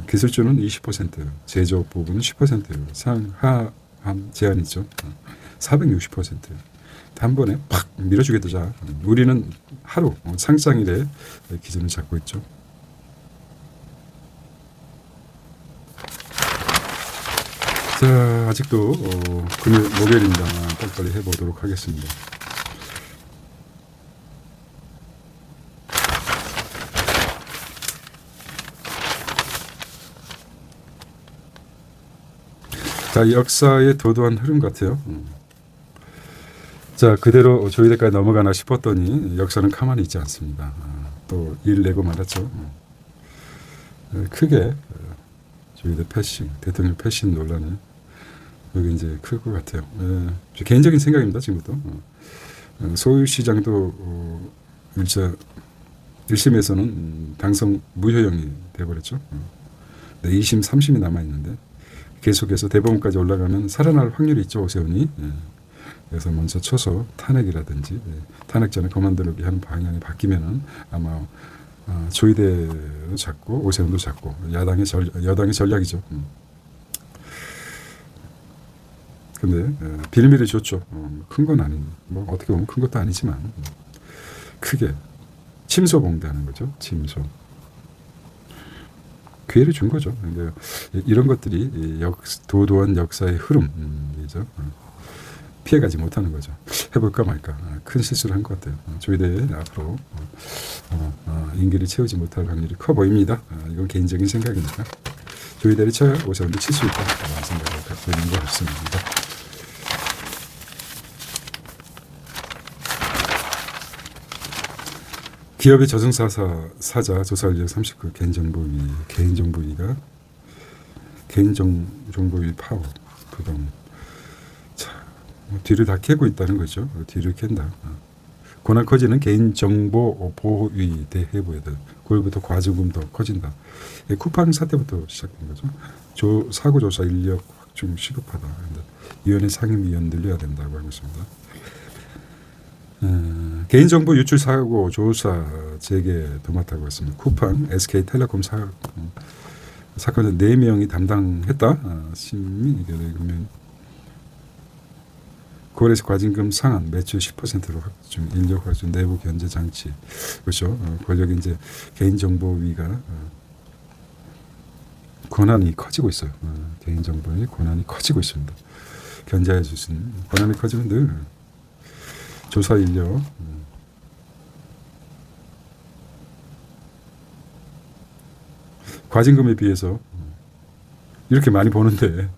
[SPEAKER 1] 기술주는 20%, 제조업 부분은 10%, 상하함 제한이 있죠. 460%. 단번에 팍 밀어주겠다. 우리는 하루 상장일에 기준을 잡고 있죠. 자, 아직도 목요일입니다. 빨리빨리 해보도록 하겠습니다. 자, 역사의 도도한 흐름 같아요. 자, 그대로 조이대까지 넘어가나 싶었더니 역사는 가만히 있지 않습니다. 또 일 내고 말았죠. 크게 조이대 패싱, 대통령 패싱 논란이 여기 이제 클 것 같아요. 개인적인 생각입니다. 지금부터. 서울시장도 1심에서는 당선 무효형이 돼버렸죠. 2심, 3심이 남아있는데 계속해서 대법원까지 올라가면 살아날 확률이 있죠. 오세훈이. 그래서 먼저 쳐서 탄핵이라든지 탄핵 전에 그만두기 하는 방향이 바뀌면은 아마 조이대도 잡고 오세훈도 잡고 여당의 전략이죠. 근데 빌미를 줬죠. 큰 건 아닌, 뭐 어떻게 보면 큰 것도 아니지만 크게 침소봉대하는 거죠. 침소. 기회를 준 거죠. 근데 이런 것들이 도도한 역사의 흐름이죠. 피해가지 못하는 거죠. 해볼까 말까. 큰 실수를 한 것 같아요. 조이대 앞으로 임기를 채우지 못할 확률이 커 보입니다. 이건 개인적인 생각이니까. 조이대를 쳐야 오세훈도 칠 수 있다. 라는 생각을 갖고 있는 것 같습니다. 기업의 저승사자 조사 인력 39 개인정보위 파워 부동. 자, 뒤를 다 캐고 있다는 거죠. 뒤를 캔다. 고난 커지는 개인정보보호위 대해부에들. 그걸부터 과징금 더 커진다. 쿠팡 사태부터 시작된 거죠. 사고조사 인력 확충 시급하다. 위원회 상임위원 늘려야 된다고 하고 있습니다. 개인정보 유출 사고 조사 재개 도맡아고 있습니다. 쿠팡, SK텔레콤 사건은 4명이 담당했다. 심의 결의금면 거래소 과징금 상한 매출 10%로 확충, 인력 확충, 내부 견제 장치. 그렇죠. 권력이 이제 개인정보위가 권한이 커지고 있어요. 개인정보의 권한이 커지고 있습니다. 견제해 줄 수 있는 권한이 커지면 늘 조사 인력 과징금에 비해서 이렇게 많이 보는데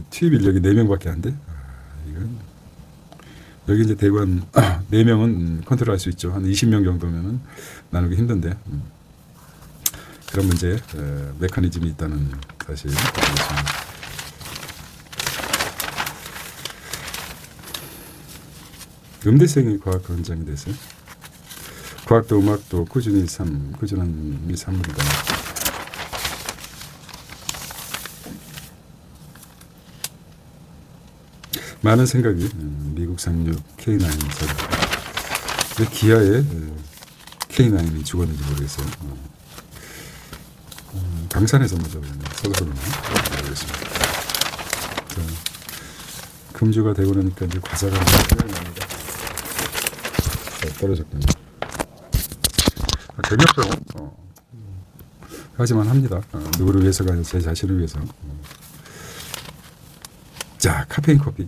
[SPEAKER 1] 투입 인력이 4명밖에 안 돼? 이건 여기 이제 대관 4명은 컨트롤할 수 있죠. 한 20명 정도면은 나누기 힘든데 그런 문제 메커니즘이 있다는 사실. 음대생이 과학 원장이 됐어요. 과학도 음악도 꾸준한 이 산물이다. 많은 생각이 미국 상륙 K9 왜 기아에 K9이 죽었는지 모르겠어요. 강산에서 먼저 서서로는 모르겠습니다. 자, 금주가 되고 나니까 이제 과자가 생각납니다. 떨어졌군요. 재미없어요. 하지만 합니다. 누구를 위해서가 아니라 제 자신을 위해서. 자, 카페인 커피.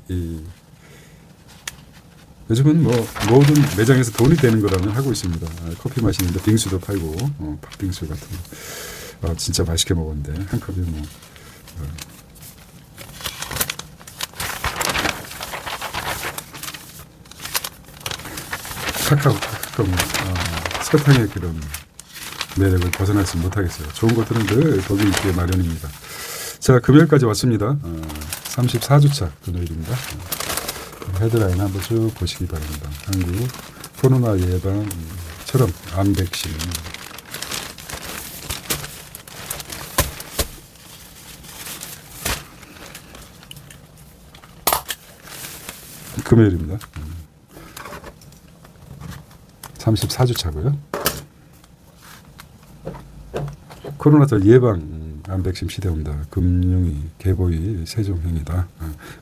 [SPEAKER 1] 요즘은 뭐 모든 매장에서 돈이 되는 거라면 하고 있습니다. 커피 마시는데 빙수도 팔고 팥빙수 같은 거. 진짜 맛있게 먹었는데 한 컵이 뭐 카카오 설탕의 그런 매력을 벗어나지 못하겠어요. 좋은 것들은 늘 거기 있기에 마련입니다. 자, 금요일까지 왔습니다. 34주차 금요일입니다. 헤드라인 한번 쭉 보시기 바랍니다. 한국 코로나 예방처럼 암 백신 금요일입니다. 34주차고요. 코로나 예방 암 백신 시대 온다. 금융위, 개보위, 세종행이다.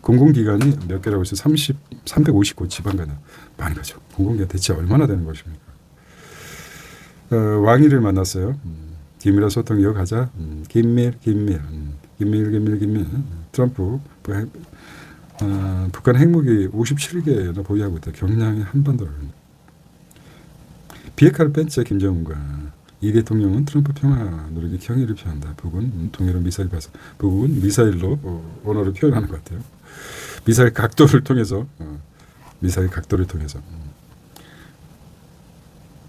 [SPEAKER 1] 공공기관이 몇 개라고 해서 359 지방간에 많이 가죠. 공공기관 대체 얼마나 되는 것입니까? 왕이를 만났어요. 긴밀한 소통 이어가자. 긴밀. 트럼프 북한 핵무기 57개나 보유하고 있다. 경량의 한반도를. 비핵화를 뺀 채 김정은과 이 대통령은 트럼프 평화 노력에 경의를 표한다. 북은 통일로 미사일 발사. 북은 미사일로 언어를 표현하는 것 같아요. 미사일 각도를 통해서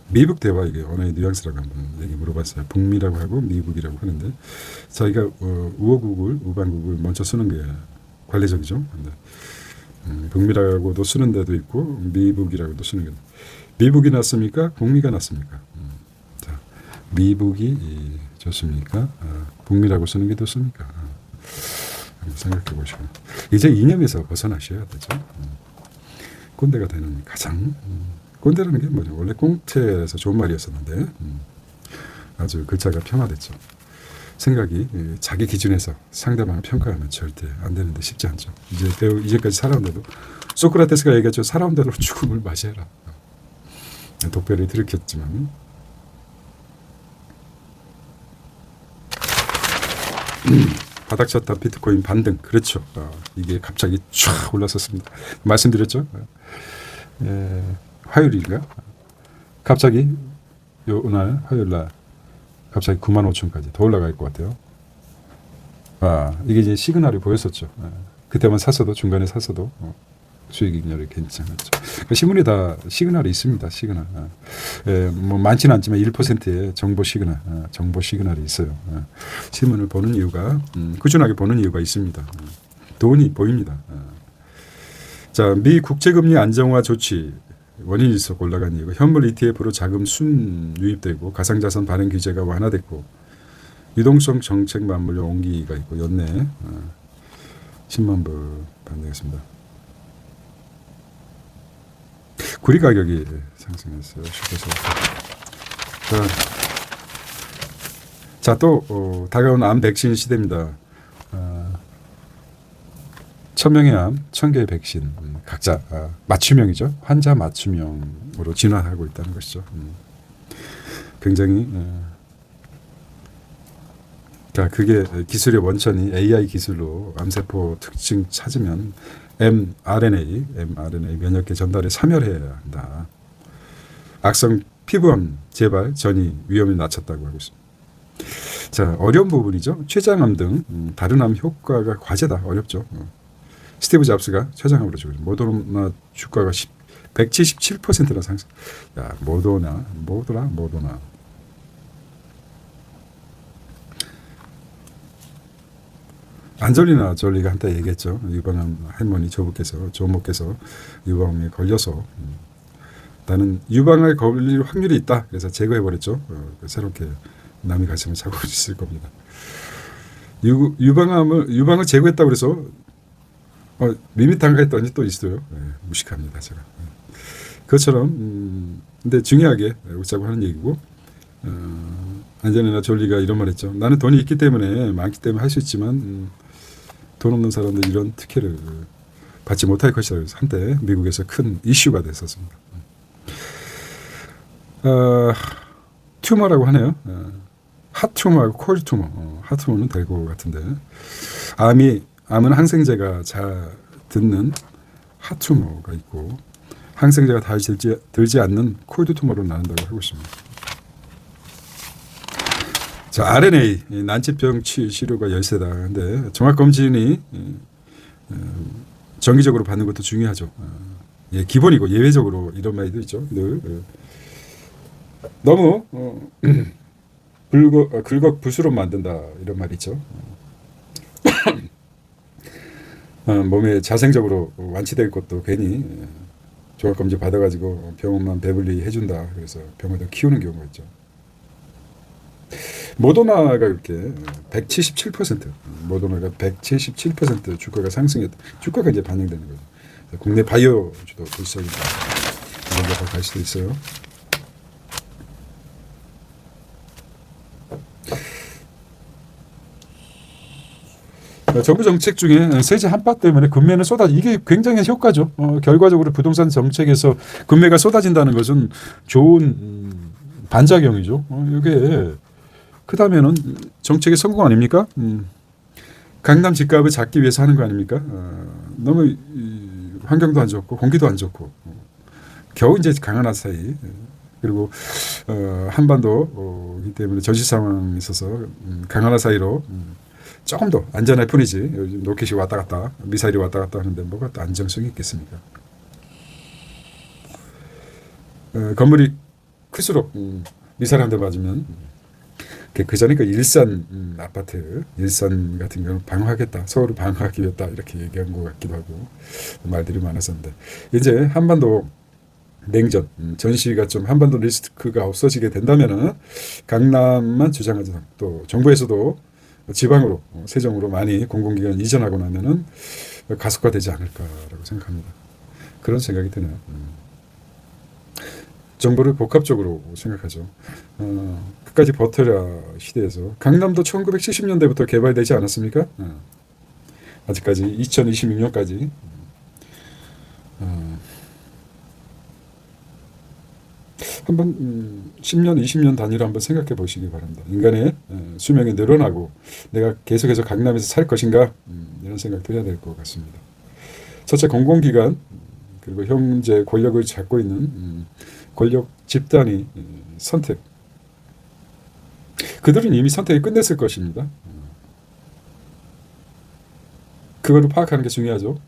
[SPEAKER 1] 미북 대화 이게 언어의 뉘앙스라고 한번 얘기 물어봤어요. 북미라고 하고 미북이라고 하는데 자기가 우반국을 먼저 쓰는 게 관례적이죠. 근데 북미라고도 쓰는 데도 있고 미북이라고도 쓰는 게 미북이 낫습니까? 북미가 낫습니까? 자, 미북이 좋습니까? 북미라고 쓰는 게 좋습니까? 한번 생각해 보시고 이제 이념에서 벗어나셔야 되죠. 꼰대가 되는 가장 꼰대라는 게 뭐죠? 원래 꽁태에서 좋은 말이었었는데 아주 글자가 평화됐죠. 생각이 자기 기준에서 상대방을 평가하면 절대 안 되는데 쉽지 않죠. 이제까지 살아온데도 소크라테스가 얘기했죠. 살아온 대로 죽음을 맞이해라. 독배를 들이켰지만 바닥쳤다 비트코인 반등. 그렇죠. 이게 갑자기 쫙 올랐었습니다. 말씀드렸죠. 화요일인가? 갑자기 오늘 화요일날 갑자기 95,000까지 더 올라갈 것 같아요. 이게 이제 시그널이 보였었죠. 그때만 샀어도 중간에 샀어도 수익률이 괜찮았죠. 그러니까 신문에 다 시그널이 있습니다. 시그널. 뭐 많지는 않지만 1%의 정보 시그널이 있어요. 신문을 보는 이유가 꾸준하게 보는 이유가 있습니다. 돈이 보입니다. 자, 미 국제금리 안정화 조치 원인 일석 올라간 이유가 현물 ETF로 자금 순 유입되고 가상자산 발행 규제가 완화됐고 유동성 정책 맞물려 온기가 있고 연내 10만 불 반등했습니다. 구리 가격이 상승했어요. 자, 또 다가온 암 백신 시대입니다. 1000명의 암, 1000개의 백신 각자 맞춤형이죠. 환자 맞춤형으로 진화하고 있다는 것이죠. 굉장히 그게 기술의 원천이 AI 기술로 암세포 특징 찾으면 mRNA 면역계 전달에 참여해야 한다. 악성 피부암 재발 전이 위험이 낮췄다고 하고 있습니다. 자, 어려운 부분이죠. 췌장암 등 다른 암 효과가 과제다. 어렵죠. 스티브 잡스가 췌장암으로 죽었죠. 모더나 주가가 177%나 상승. 야, 뭐도나. 안젤리나 졸리가 한때 얘기했죠. 유방암 할머니 조모께서 유방암에 걸려서 나는 유방암에 걸릴 확률이 있다. 그래서 제거해버렸죠. 새롭게 남이 가슴을 차고 있을 겁니다. 유방을 제거했다고 그래서 밋밋한가 했더니 또 있어요. 무식합니다, 제가. 그것처럼 근데 중요하게 웃자고 하는 얘기고 안젤리나 졸리가 이런 말 했죠. 나는 돈이 있기 때문에 많기 때문에 할 수 있지만 돈 없는 사람들 이런 특혜를 받지 못할 것이다. 그래서 한때 미국에서 큰 이슈가 됐었습니다. 튜머라고 하네요. 핫튜머하고 콜튜머. 핫튜머는 될 것 같은데 암은 항생제가 잘 듣는 핫튜머가 있고 항생제가 다 들지 않는 콜드튜머로 나눈다고 하고 있습니다. 자, RNA 난치병 치료가 열쇠다. 근데 종합검진이 정기적으로 받는 것도 중요하죠. 기본이고 예외적으로 이런 말도 있죠. 늘 너무 긁어부스럼 만든다 이런 말이 있죠. 몸에 자생적으로 완치될 것도 괜히 종합검진 받아가지고 병원만 배불리 해준다. 그래서 병을 더 키우는 경우가 있죠. 모더나가 이렇게 177%, 모더나가 177% 주가가 상승했다. 주가가 이제 반영되는 거죠. 국내 바이오주도 불쌍이다. 이런 데가 갈 수도 있어요. 정부 정책 중에 세제 한파 때문에 금매는 이게 굉장히 효과죠. 결과적으로 부동산 정책에서 금매가 쏟아진다는 것은 좋은 반작용이죠. 이게 그다음에는 정책의 성공 아닙니까? 강남 집값을 잡기 위해서 하는 거 아닙니까? 너무 환경도 안 좋고 공기도 안 좋고 겨우 이제 강한 사이 그리고 한반도이기 때문에 전시 상황이 있어서 강한 사이로 조금 더 안전할 뿐이지. 요즘 로켓이 왔다 갔다 미사일이 왔다 갔다 하는데 뭐가 또 안정성이 있겠습니까? 건물이 클수록 미사일 한 대 맞으면 그 전에 그 일산 아파트, 일산 같은 경우는 방어하겠다, 서울을 방어하기 위해다 이렇게 얘기한 것 같기도 하고 말들이 많았었는데 이제 한반도 냉전, 전시가 좀 한반도 리스크가 없어지게 된다면은 강남만 주장하지 않고 또 정부에서도 지방으로 세종으로 많이 공공기관 이전하고 나면은 가속화되지 않을까라고 생각합니다. 그런 생각이 드네요. 정보를 복합적으로 생각하죠. 끝까지 버텨라 시대에서 강남도 1970년대부터 개발되지 않았습니까? 아직까지 2026년까지 한번 10년, 20년 단위로 한번 생각해 보시기 바랍니다. 인간의 수명이 늘어나고 내가 계속해서 강남에서 살 것인가 이런 생각도 해야 될 것 같습니다. 첫째, 공공기관 그리고 현재 권력을 잡고 있는 권력 집단이 선택. 그들은 이미 선택이 끝냈을 것입니다. 그거를 파악하는 게 중요하죠.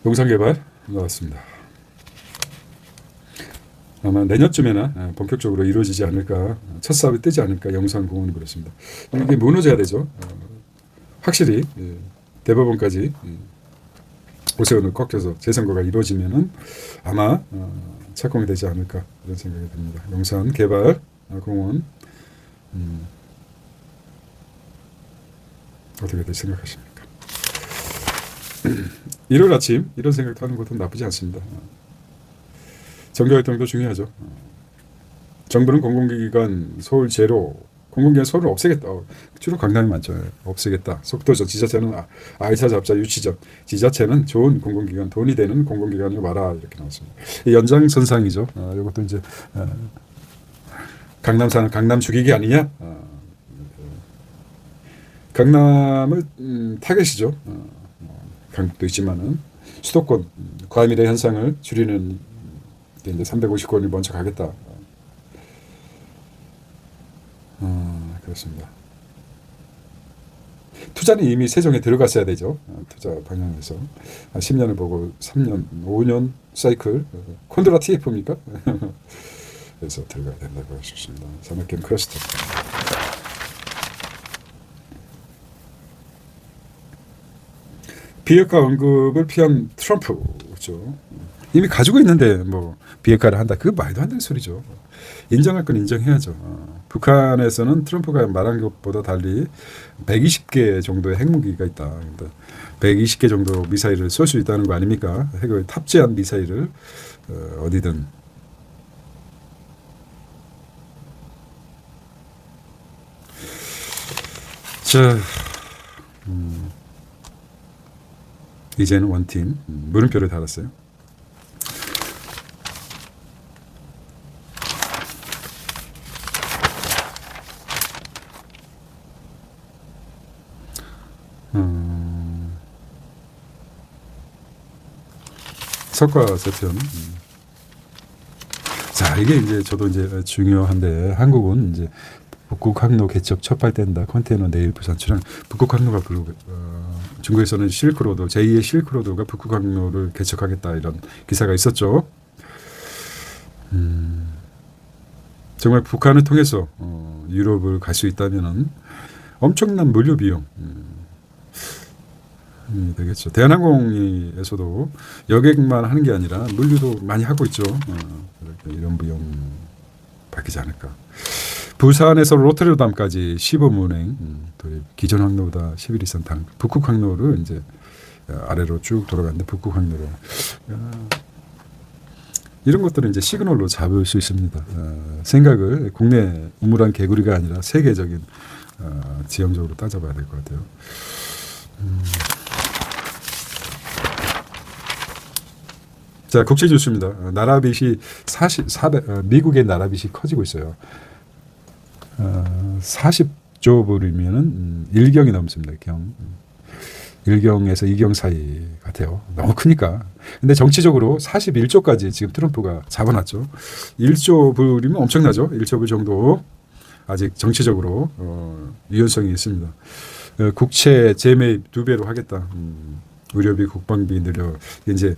[SPEAKER 1] 용산개발 나왔습니다. 아마 내년쯤에나 본격적으로 이루어지지 않을까, 첫 사업이 뜨지 않을까 영산공원이 그렇습니다. 이게 무너져야 되죠. 확실히 대법원까지 오세훈을 꺾여서 재선거가 이루어지면은 아마 착공이 되지 않을까 이런 생각이 듭니다. 용산개발공원 어떻게 생각하십니까? 일요일 아침 이런 생각도 하는 것도 나쁘지 않습니다. 정교활동도 중요하죠. 정부는 공공기관 서울 제로, 공공기관 서울을 없애겠다. 주로 강남이 많죠. 없애겠다. 속도죠. 지자체는 알차 잡자 유치적. 지자체는 좋은 공공기관, 돈이 되는 공공기관을 봐라 이렇게 나왔습니다. 연장선상이죠. 이것도 이제 강남 사는 강남 죽이기 아니냐. 강남을 타겟이죠. 강북도 있지만은 수도권 과밀의 현상을 줄이는 게 이제 350건이 먼저 가겠다. 그렇습니다. 투자는 이미 세종에 들어갔어야 되죠. 투자 방향에서 10년을 보고 3년, 5년 사이클 콘드라 TF입니까? 그래서 들어가야 된다고 하셨습니다. 산업계는 크러스트. 비핵화 언급을 피한 트럼프죠. 이미 가지고 있는데 뭐 비핵화를 한다. 그거 말도 안 되는 소리죠. 인정할 건 인정해야죠. 북한에서는 트럼프가 말한 것보다 달리 120개 정도의 핵무기가 있다. 120개 정도 미사일을 쏠 수 있다는 거 아닙니까? 핵을 탑재한 미사일을 어디든. 자, 이제는 원팀 물음표를 달았어요. 석과 세트는 자, 이게 이제 저도 이제 중요한데 한국은 이제 북극 항로 개척 촉발된다. 컨테이너 내일 부산 출항. 북극 항로가 중국에서는 실크로드 제2의 실크로드가 북극 항로를 개척하겠다 이런 기사가 있었죠. 정말 북한을 통해서 유럽을 갈 수 있다면은 엄청난 물류 비용 되겠죠. 대한항공에서도 여객만 하는 게 아니라 물류도 많이 하고 있죠. 이런 비용 바뀌지 않을까. 부산에서 로테르담까지 시범운행, 기존 항로보다 10일 이상 북극 항로를 이제 아래로 쭉 돌아가는데 북극 항로로 이런 것들은 이제 시그널로 잡을 수 있습니다. 생각을 국내 우물한 개구리가 아니라 세계적인 지형적으로 따져봐야 될 것 같아요. 자, 국제 뉴스입니다. 나라빚이 미국의 나라빚이 커지고 있어요. 40조 불이면은 1경이 넘습니다. 경. 1경에서 2경 사이 같아요. 너무 크니까. 근데 정치적으로 41조까지 지금 트럼프가 잡아놨죠. 1조 불이면 엄청나죠. 1조 불 정도 아직 정치적으로 유연성이 있습니다. 국채 재매입 2배로 하겠다. 의료비, 국방비 늘려. 이제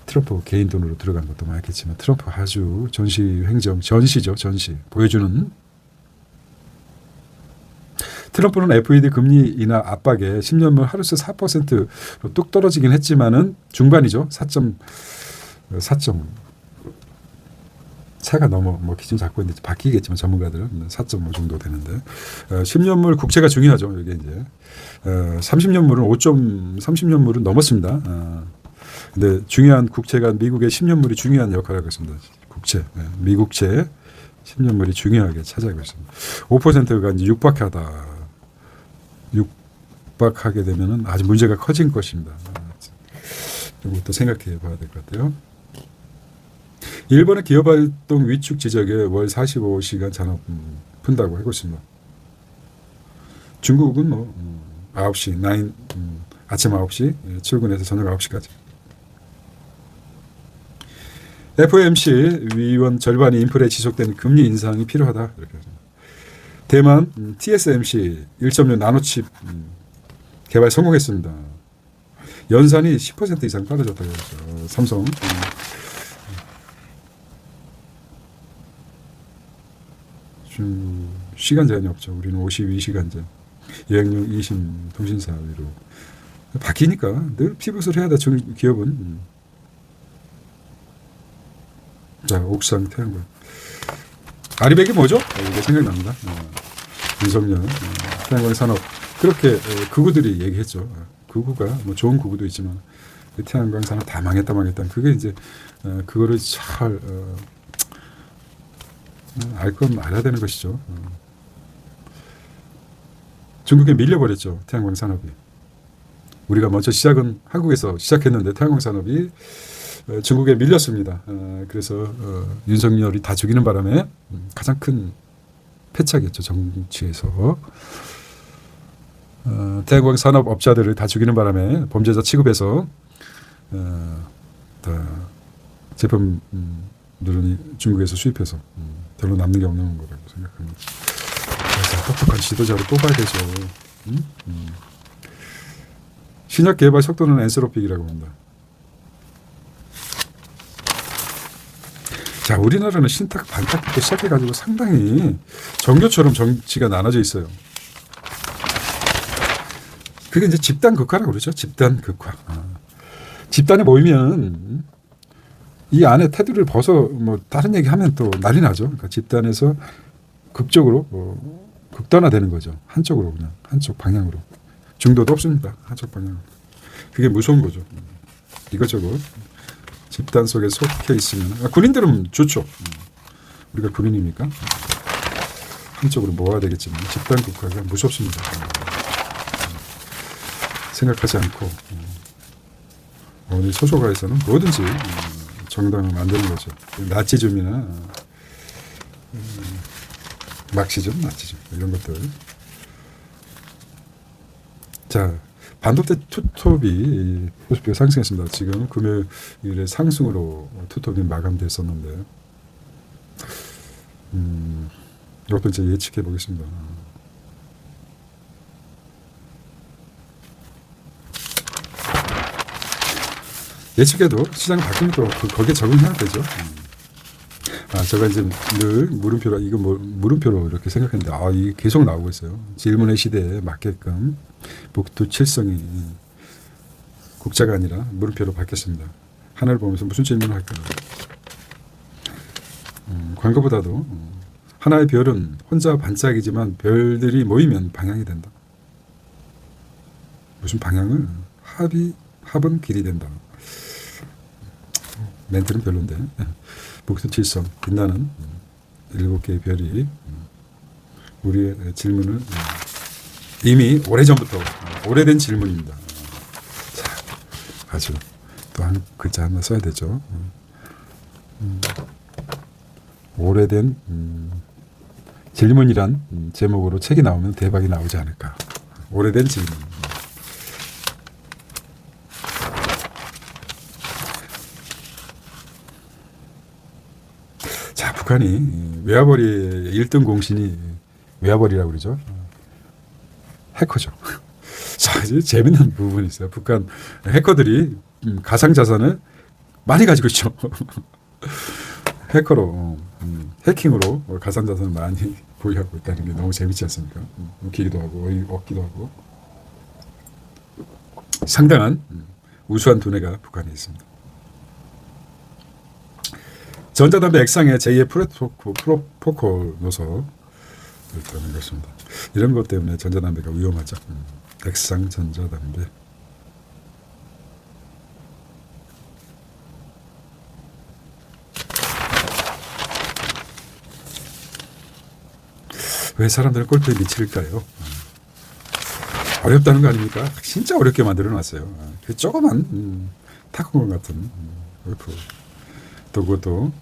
[SPEAKER 1] 트럼프 개인 돈으로 들어간 것도 많겠지만 트럼프 아주 전시죠. 보여주는. 트럼프는 FED 금리 인하 압박에 10년물 하루세 4%로 뚝 떨어지긴 했지만은 중반이죠. 4.4 차가 너무 기준 잡고 있는데 바뀌겠지만 전문가들은 4.5 정도 되는데 10년물 국채가 중요하죠. 이게 이제 30년물은 넘었습니다. 근데 중요한 국채가 미국의 10년물이 중요한 역할을 하고 있습니다. 국채, 미국채 10년물이 중요하게 차지하고 있습니다. 5%가 이제 육박하게 되면은 아주 문제가 커진 것입니다. 이것도 생각해 봐야 될 것 같아요. 일본의 기업활동 위축 지적에 월 45시간 잔업 푼다고 하고 있습니다. 중국은 9시, 아침 9시 출근해서 저녁 9시까지. FOMC 위원 절반이 인플레 지속된 금리 인상이 필요하다. 이렇게 합니다. 대만 TSMC 1.6 나노칩 개발 성공했습니다. 연산이 10% 이상 떨어졌다고 했죠. 삼성. 시간 제한이 없죠. 우리는 52시간제. 여행용 2심 통신사 위로. 바뀌니까 늘 피벗을 해야 돼. 기업은. 자, 옥상 태양광. 아리백이 뭐죠? 이게 생각납니다. 윤석열 태양광 산업. 그렇게 극우들이 얘기했죠. 극우가 뭐 좋은 극우도 있지만 태양광 산업 다 망했다. 그게 이제 그거를 잘 알 건 알아야 되는 것이죠. 중국에 밀려버렸죠. 태양광 산업이. 우리가 먼저 한국에서 시작했는데 태양광 산업이 중국에 밀렸습니다. 그래서 윤석열이 다 죽이는 바람에 가장 큰 패착이었죠. 정치에서. 태양광 산업업자들을 다 죽이는 바람에 범죄자 취급해서 다 제품들은 중국에서 수입해서 별로 남는 게 없는 거라고 생각합니다. 똑똑한 지도자로 뽑아야 되죠. 신약 개발 속도는 엔트로피라고 합니다. 자, 우리나라는 신탁 반탁부터 시작해가지고 상당히 정교처럼 정치가 나눠져 있어요. 그게 이제 집단 극화라고 그러죠. 집단 극화. 집단에 모이면 이 안에 테두리를 벗어 뭐 다른 얘기하면 또 난리 나죠. 그러니까 집단에서 극적으로 극단화되는 거죠. 한쪽으로 그냥 한쪽 방향으로. 중도도 없습니다. 한쪽 방향으로. 그게 무서운 거죠. 이것저것 집단 속에 속해 있으면 군인들은 좋죠. 우리가 군인이니까 한쪽으로 모아야 되겠지만 집단 국가가 무섭습니다. 생각하지 않고 어느 소속가에서는 뭐든지 정당을 만드는 거죠. 나치즘이나 막시즘, 나치즘 이런 것들. 자, 반도체 투톱이 50배가 상승했습니다. 지금 금요일에 상승으로 투톱이 마감됐었는데 이것도 이제 예측해 보겠습니다. 예측해도 시장이 바뀌면 또 거기에 적응해야 되죠. 제가 이제 늘 물음표로 이거 뭐 물음표로 이렇게 생각했는데 이게 계속 나오고 있어요. 질문의 시대에 맞게끔 북두칠성이 국자가 아니라 물음표로 바뀌었습니다. 하늘을 보면서 무슨 질문을 할까요? 광고보다도 하나의 별은 혼자 반짝이지만 별들이 모이면 방향이 된다. 무슨 방향을 합은 길이 된다. 멘트는 별론데 북두칠성 빛나는 7개의 별이 우리의 질문을 이미 오래전부터 오래된 질문입니다. 자, 아주 또 한 글자 하나 써야 되죠. 오래된 질문이란 제목으로 책이 나오면 대박이 나오지 않을까. 오래된 질문. 자, 북한이 외화벌이의 1등 공신이 외화벌이라고 그러죠. 해커죠. 자, 이제 재밌는 부분이 있어요. 북한 해커들이 가상자산을 많이 가지고 있죠. 해커로, 해킹으로 가상자산을 많이 보유하고 있다는 게 너무 재밌지 않습니까? 웃기기도 하고, 없기도 하고. 상당한 우수한 두뇌가 북한에 있습니다. 전자담배 액상의 제2의 프로포콜 노서 일단은 그렇습니다. 이런 것 때문에 전자담배가 위험하죠. 액상 전자담배. 왜 사람들은 골프에 미칠까요? 어렵다는 거 아닙니까? 진짜 어렵게 만들어놨어요. 그 조그만 탁구공 같은 골프. 또 그것도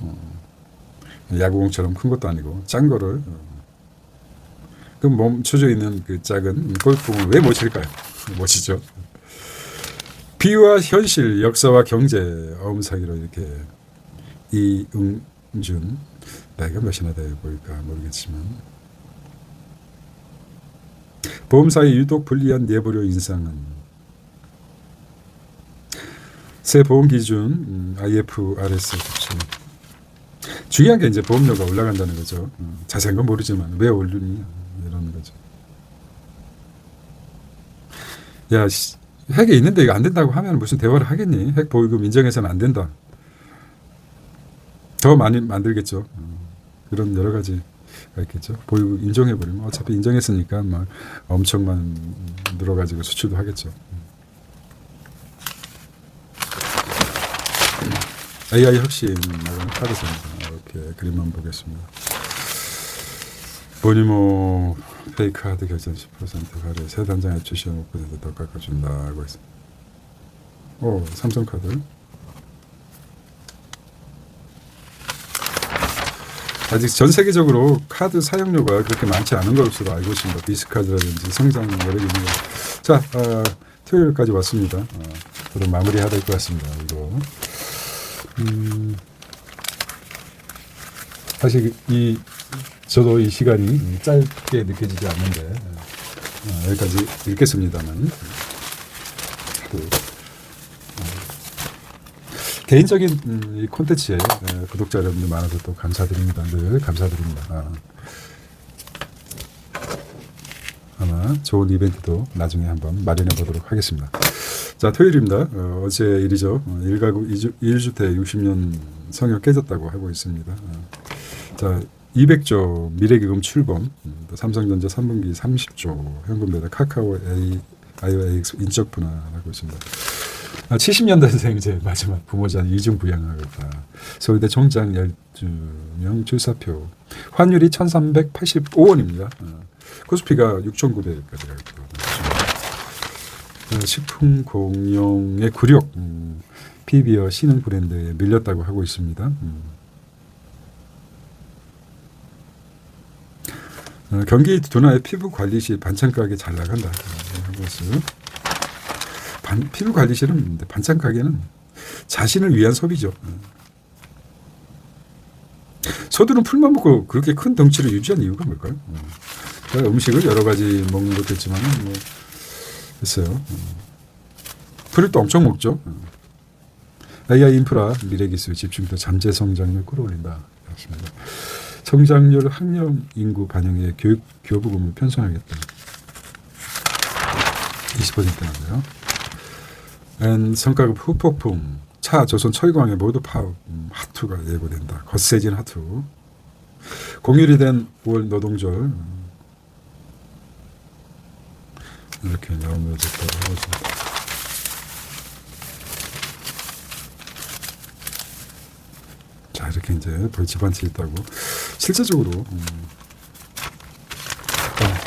[SPEAKER 1] 야구공처럼 큰 것도 아니고 짠 거를 그 멈춰져 있는 그 작은 골프공을 왜 못 칠까요? 못 치죠. 비유와 현실, 역사와 경제 어음사기로 이렇게 이응준 나이가 몇이나 돼 보일까 모르겠지만 보험사의 유독 불리한 내부료 인상은 새 보험 기준 IFRS 수치. 중요한 게 이제 보험료가 올라간다는 거죠. 자세한 건 모르지만 왜 오르니 이러는 거죠. 야, 핵이 있는데 이거 안 된다고 하면 무슨 대화를 하겠니? 핵 보유금 인정해서는 안 된다. 더 많이 만들겠죠. 그런 여러 가지가 있겠죠. 보유금 인정해버리면 어차피 인정했으니까 막 엄청만 늘어가지고 수출도 하겠죠. AI 혁신 나가는 카드사입니다. 이렇게 그림만 보겠습니다. 보니모 페이카드 결제 10% 할인 새 단장에 주시면 5% 더 깎아준다고 했습니다. 삼성카드. 아직 전 세계적으로 카드 사용료가 그렇게 많지 않은 것으로 알고 있습니다. 비스카드라든지 성장 여러 개 있는 거. 자, 토요일까지 왔습니다. 저도 마무리해야 될 것 같습니다. 이거. 사실 저도 이 시간이 짧게 느껴지지 않는데 여기까지 읽겠습니다만 개인적인 이 콘텐츠에 구독자 여러분들 많아서 또 감사드립니다. 늘 감사드립니다. 아마 좋은 이벤트도 나중에 한번 마련해 보도록 하겠습니다. 자, 토요일입니다. 어제 일이죠. 1가구 1주택 60년 성역 깨졌다고 하고 있습니다. 자, 200조 미래기금 출범, 삼성전자 3분기 30조 현금 배달, 카카오 IOAX 인적 분할하고 있습니다. 70년대생 이제 마지막 부모자 이중 부양하겠다. 서울대 총장 12명 출사표. 환율이 1385원입니다. 코스피가 6,900까지 가 있고. 식품 공용의 굴욕. 피비어 신흥 브랜드에 밀렸다고 하고 있습니다. 경기 둔화의 피부 관리실 반찬 가게 잘 나간다. 하고 있어요. 피부 관리실은 반찬 가게는 자신을 위한 소비죠. 소들은 풀만 먹고 그렇게 큰 덩치를 유지한 이유가 뭘까요? 음식을 여러 가지 먹는 것도 있지만 뭐 있어요. 풀을 또 엄청 먹죠. AI 인프라 미래기술 집중도 잠재 성장률 끌어올린다. 성장률 학령 인구 반영에 교부금을 편성하겠다. 20%나고요. 성과급 후폭풍, 차, 조선, 철광에 모두 파업, 하투가 예고된다. 거세진 하투. 공휴일이 된 5월 노동절 이렇게 나오면 좋다고 하고 있습니다. 자, 이렇게 이제 벌집한치 있다고 실제적으로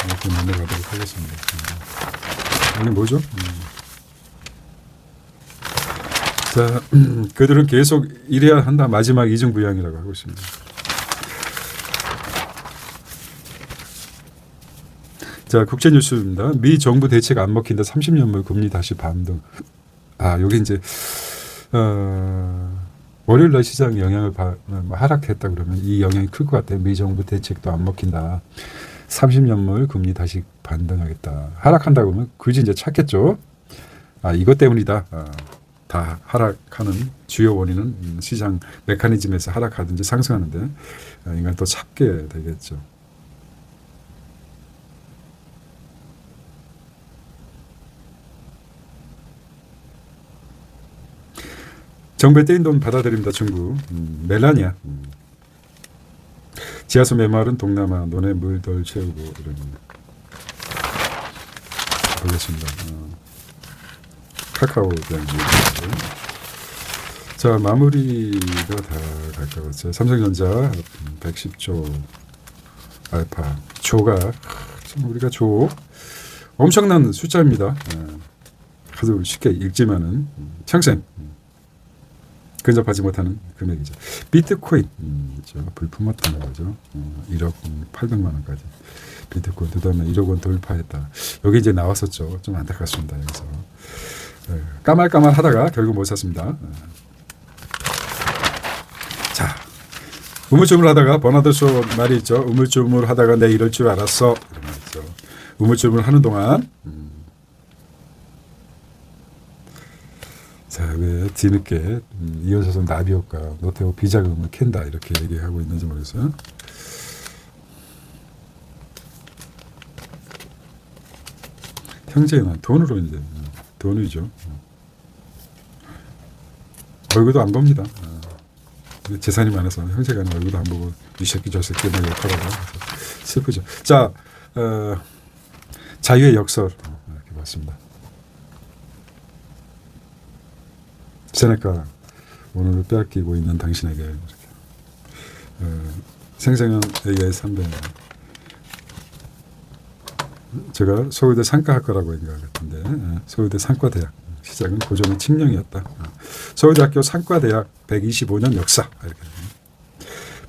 [SPEAKER 1] 이렇게 넘어가도록 하겠습니다. 이게 뭐죠? 자, 그들은 계속 일해야 한다. 마지막 이중부양이라고 하고 있습니다. 자, 국제뉴스입니다. 미 정부 대책 안 먹힌다. 30년물 금리 다시 반등. 여기 이제 월요일 날 시장 영향을 하락했다 그러면 이 영향이 클 것 같아요. 미 정부 대책도 안 먹힌다. 30년물 금리 다시 반등하겠다. 하락한다 그러면 굳이 이제 찾겠죠. 이것 때문이다. 다 하락하는 주요 원인은 시장 메커니즘에서 하락하든지 상승하는데 인간 또 찾게 되겠죠. 정부에 떼인 돈 받아들입니다. 중국. 멜라니아. 지하수 메마른 동남아 논에 물 덜 채우고 이런. 보겠습니다. 카카오 대한 자, 마무리가 다 갈 것 같아요. 삼성전자 110조 알파 조가 우리가 조 엄청난 숫자입니다. 아주 쉽게 읽지만은 평생 근접하지 못하는 금액이죠. 비트코인 불품었다는 거죠. 1억 800만 원까지 비트코인 그다음에 1억 원 돌파했다. 여기 이제 나왔었죠. 좀 안타깝습니다. 여기서 까말까말 하다가 결국 못 샀습니다. 자, 우물쭈물 하다가 버나드쇼 말이 있죠. 우물쭈물 하다가 내 이럴 줄 알았어. 이런 말 있죠. 우물쭈물 하는 동안 자, 왜 뒤늦게 이어져서 나비효과, 노태우 비자금을 캔다 이렇게 얘기하고 있는지 모르겠어요. 형제는 돈으로 이제 돈이죠. 얼굴도 안 봅니다. 재산이 많아서 형제가 얼굴도 안 보고 이 새끼 저 새끼 막 욕하다가 슬프죠. 자, 자유의 역설 이렇게 봤습니다. 세네카 오늘 빼앗기고 있는 당신에게 이렇게 생생한 AI 300 제가 서울대 상가학과라고 얘기한 것 같은데 서울대 상과대학 시작은 고전의 칙령이었다. 서울대학교 상과대학 125년 역사 이렇게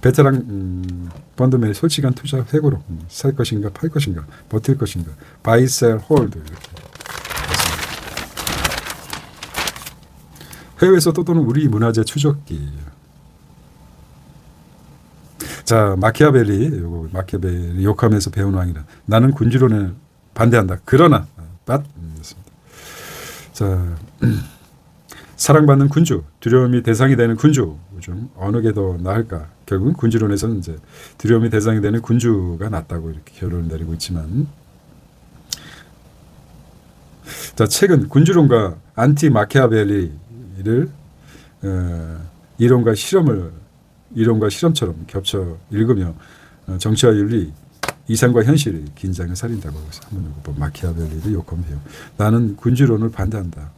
[SPEAKER 1] 베테랑 펀드맨의 솔직한 투자 회고록 살 것인가 팔 것인가 버틸 것인가 바이 셀 홀드 이렇게 해외에서 떠도는 우리 문화재 추적기 자, 마키아벨리, 요거 마키아벨리 욕하면서 배운 왕이라. 나는 군주론에 반대한다. 그러나, 였습니다. 자, 사랑받는 군주, 두려움이 대상이 되는 군주 중 어느 게 더 나을까? 결국은 군주론에서는 이제 두려움이 대상이 되는 군주가 낫다고 이렇게 결론을 내리고 있지만, 자, 최근 군주론과 안티 마키아벨리를 이론과 실험처럼 겹쳐 읽으며 정치와 윤리, 이상과 현실이 긴장을 살린다고 해서 한번 읽어보. 마키아벨리를 욕하면 돼요. 나는 군주론을 반대한다.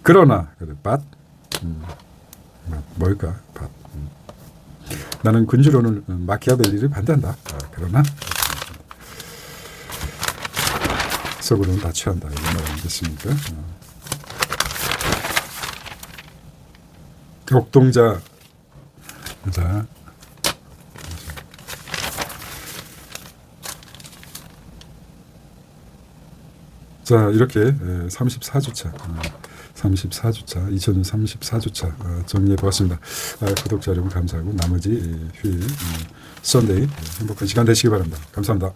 [SPEAKER 1] 그러나 그래, 뭘까? 나는 군주론을 마키아벨리를 반대한다. 그러나 속으로는 다 취한다. 이런 말 아니겠습니까? 옥동자 자, 이렇게 34주차 2034주차 정리해 보았습니다. 구독자 여러분 감사하고 나머지 휴일 썬데이 행복한 시간 되시기 바랍니다. 감사합니다.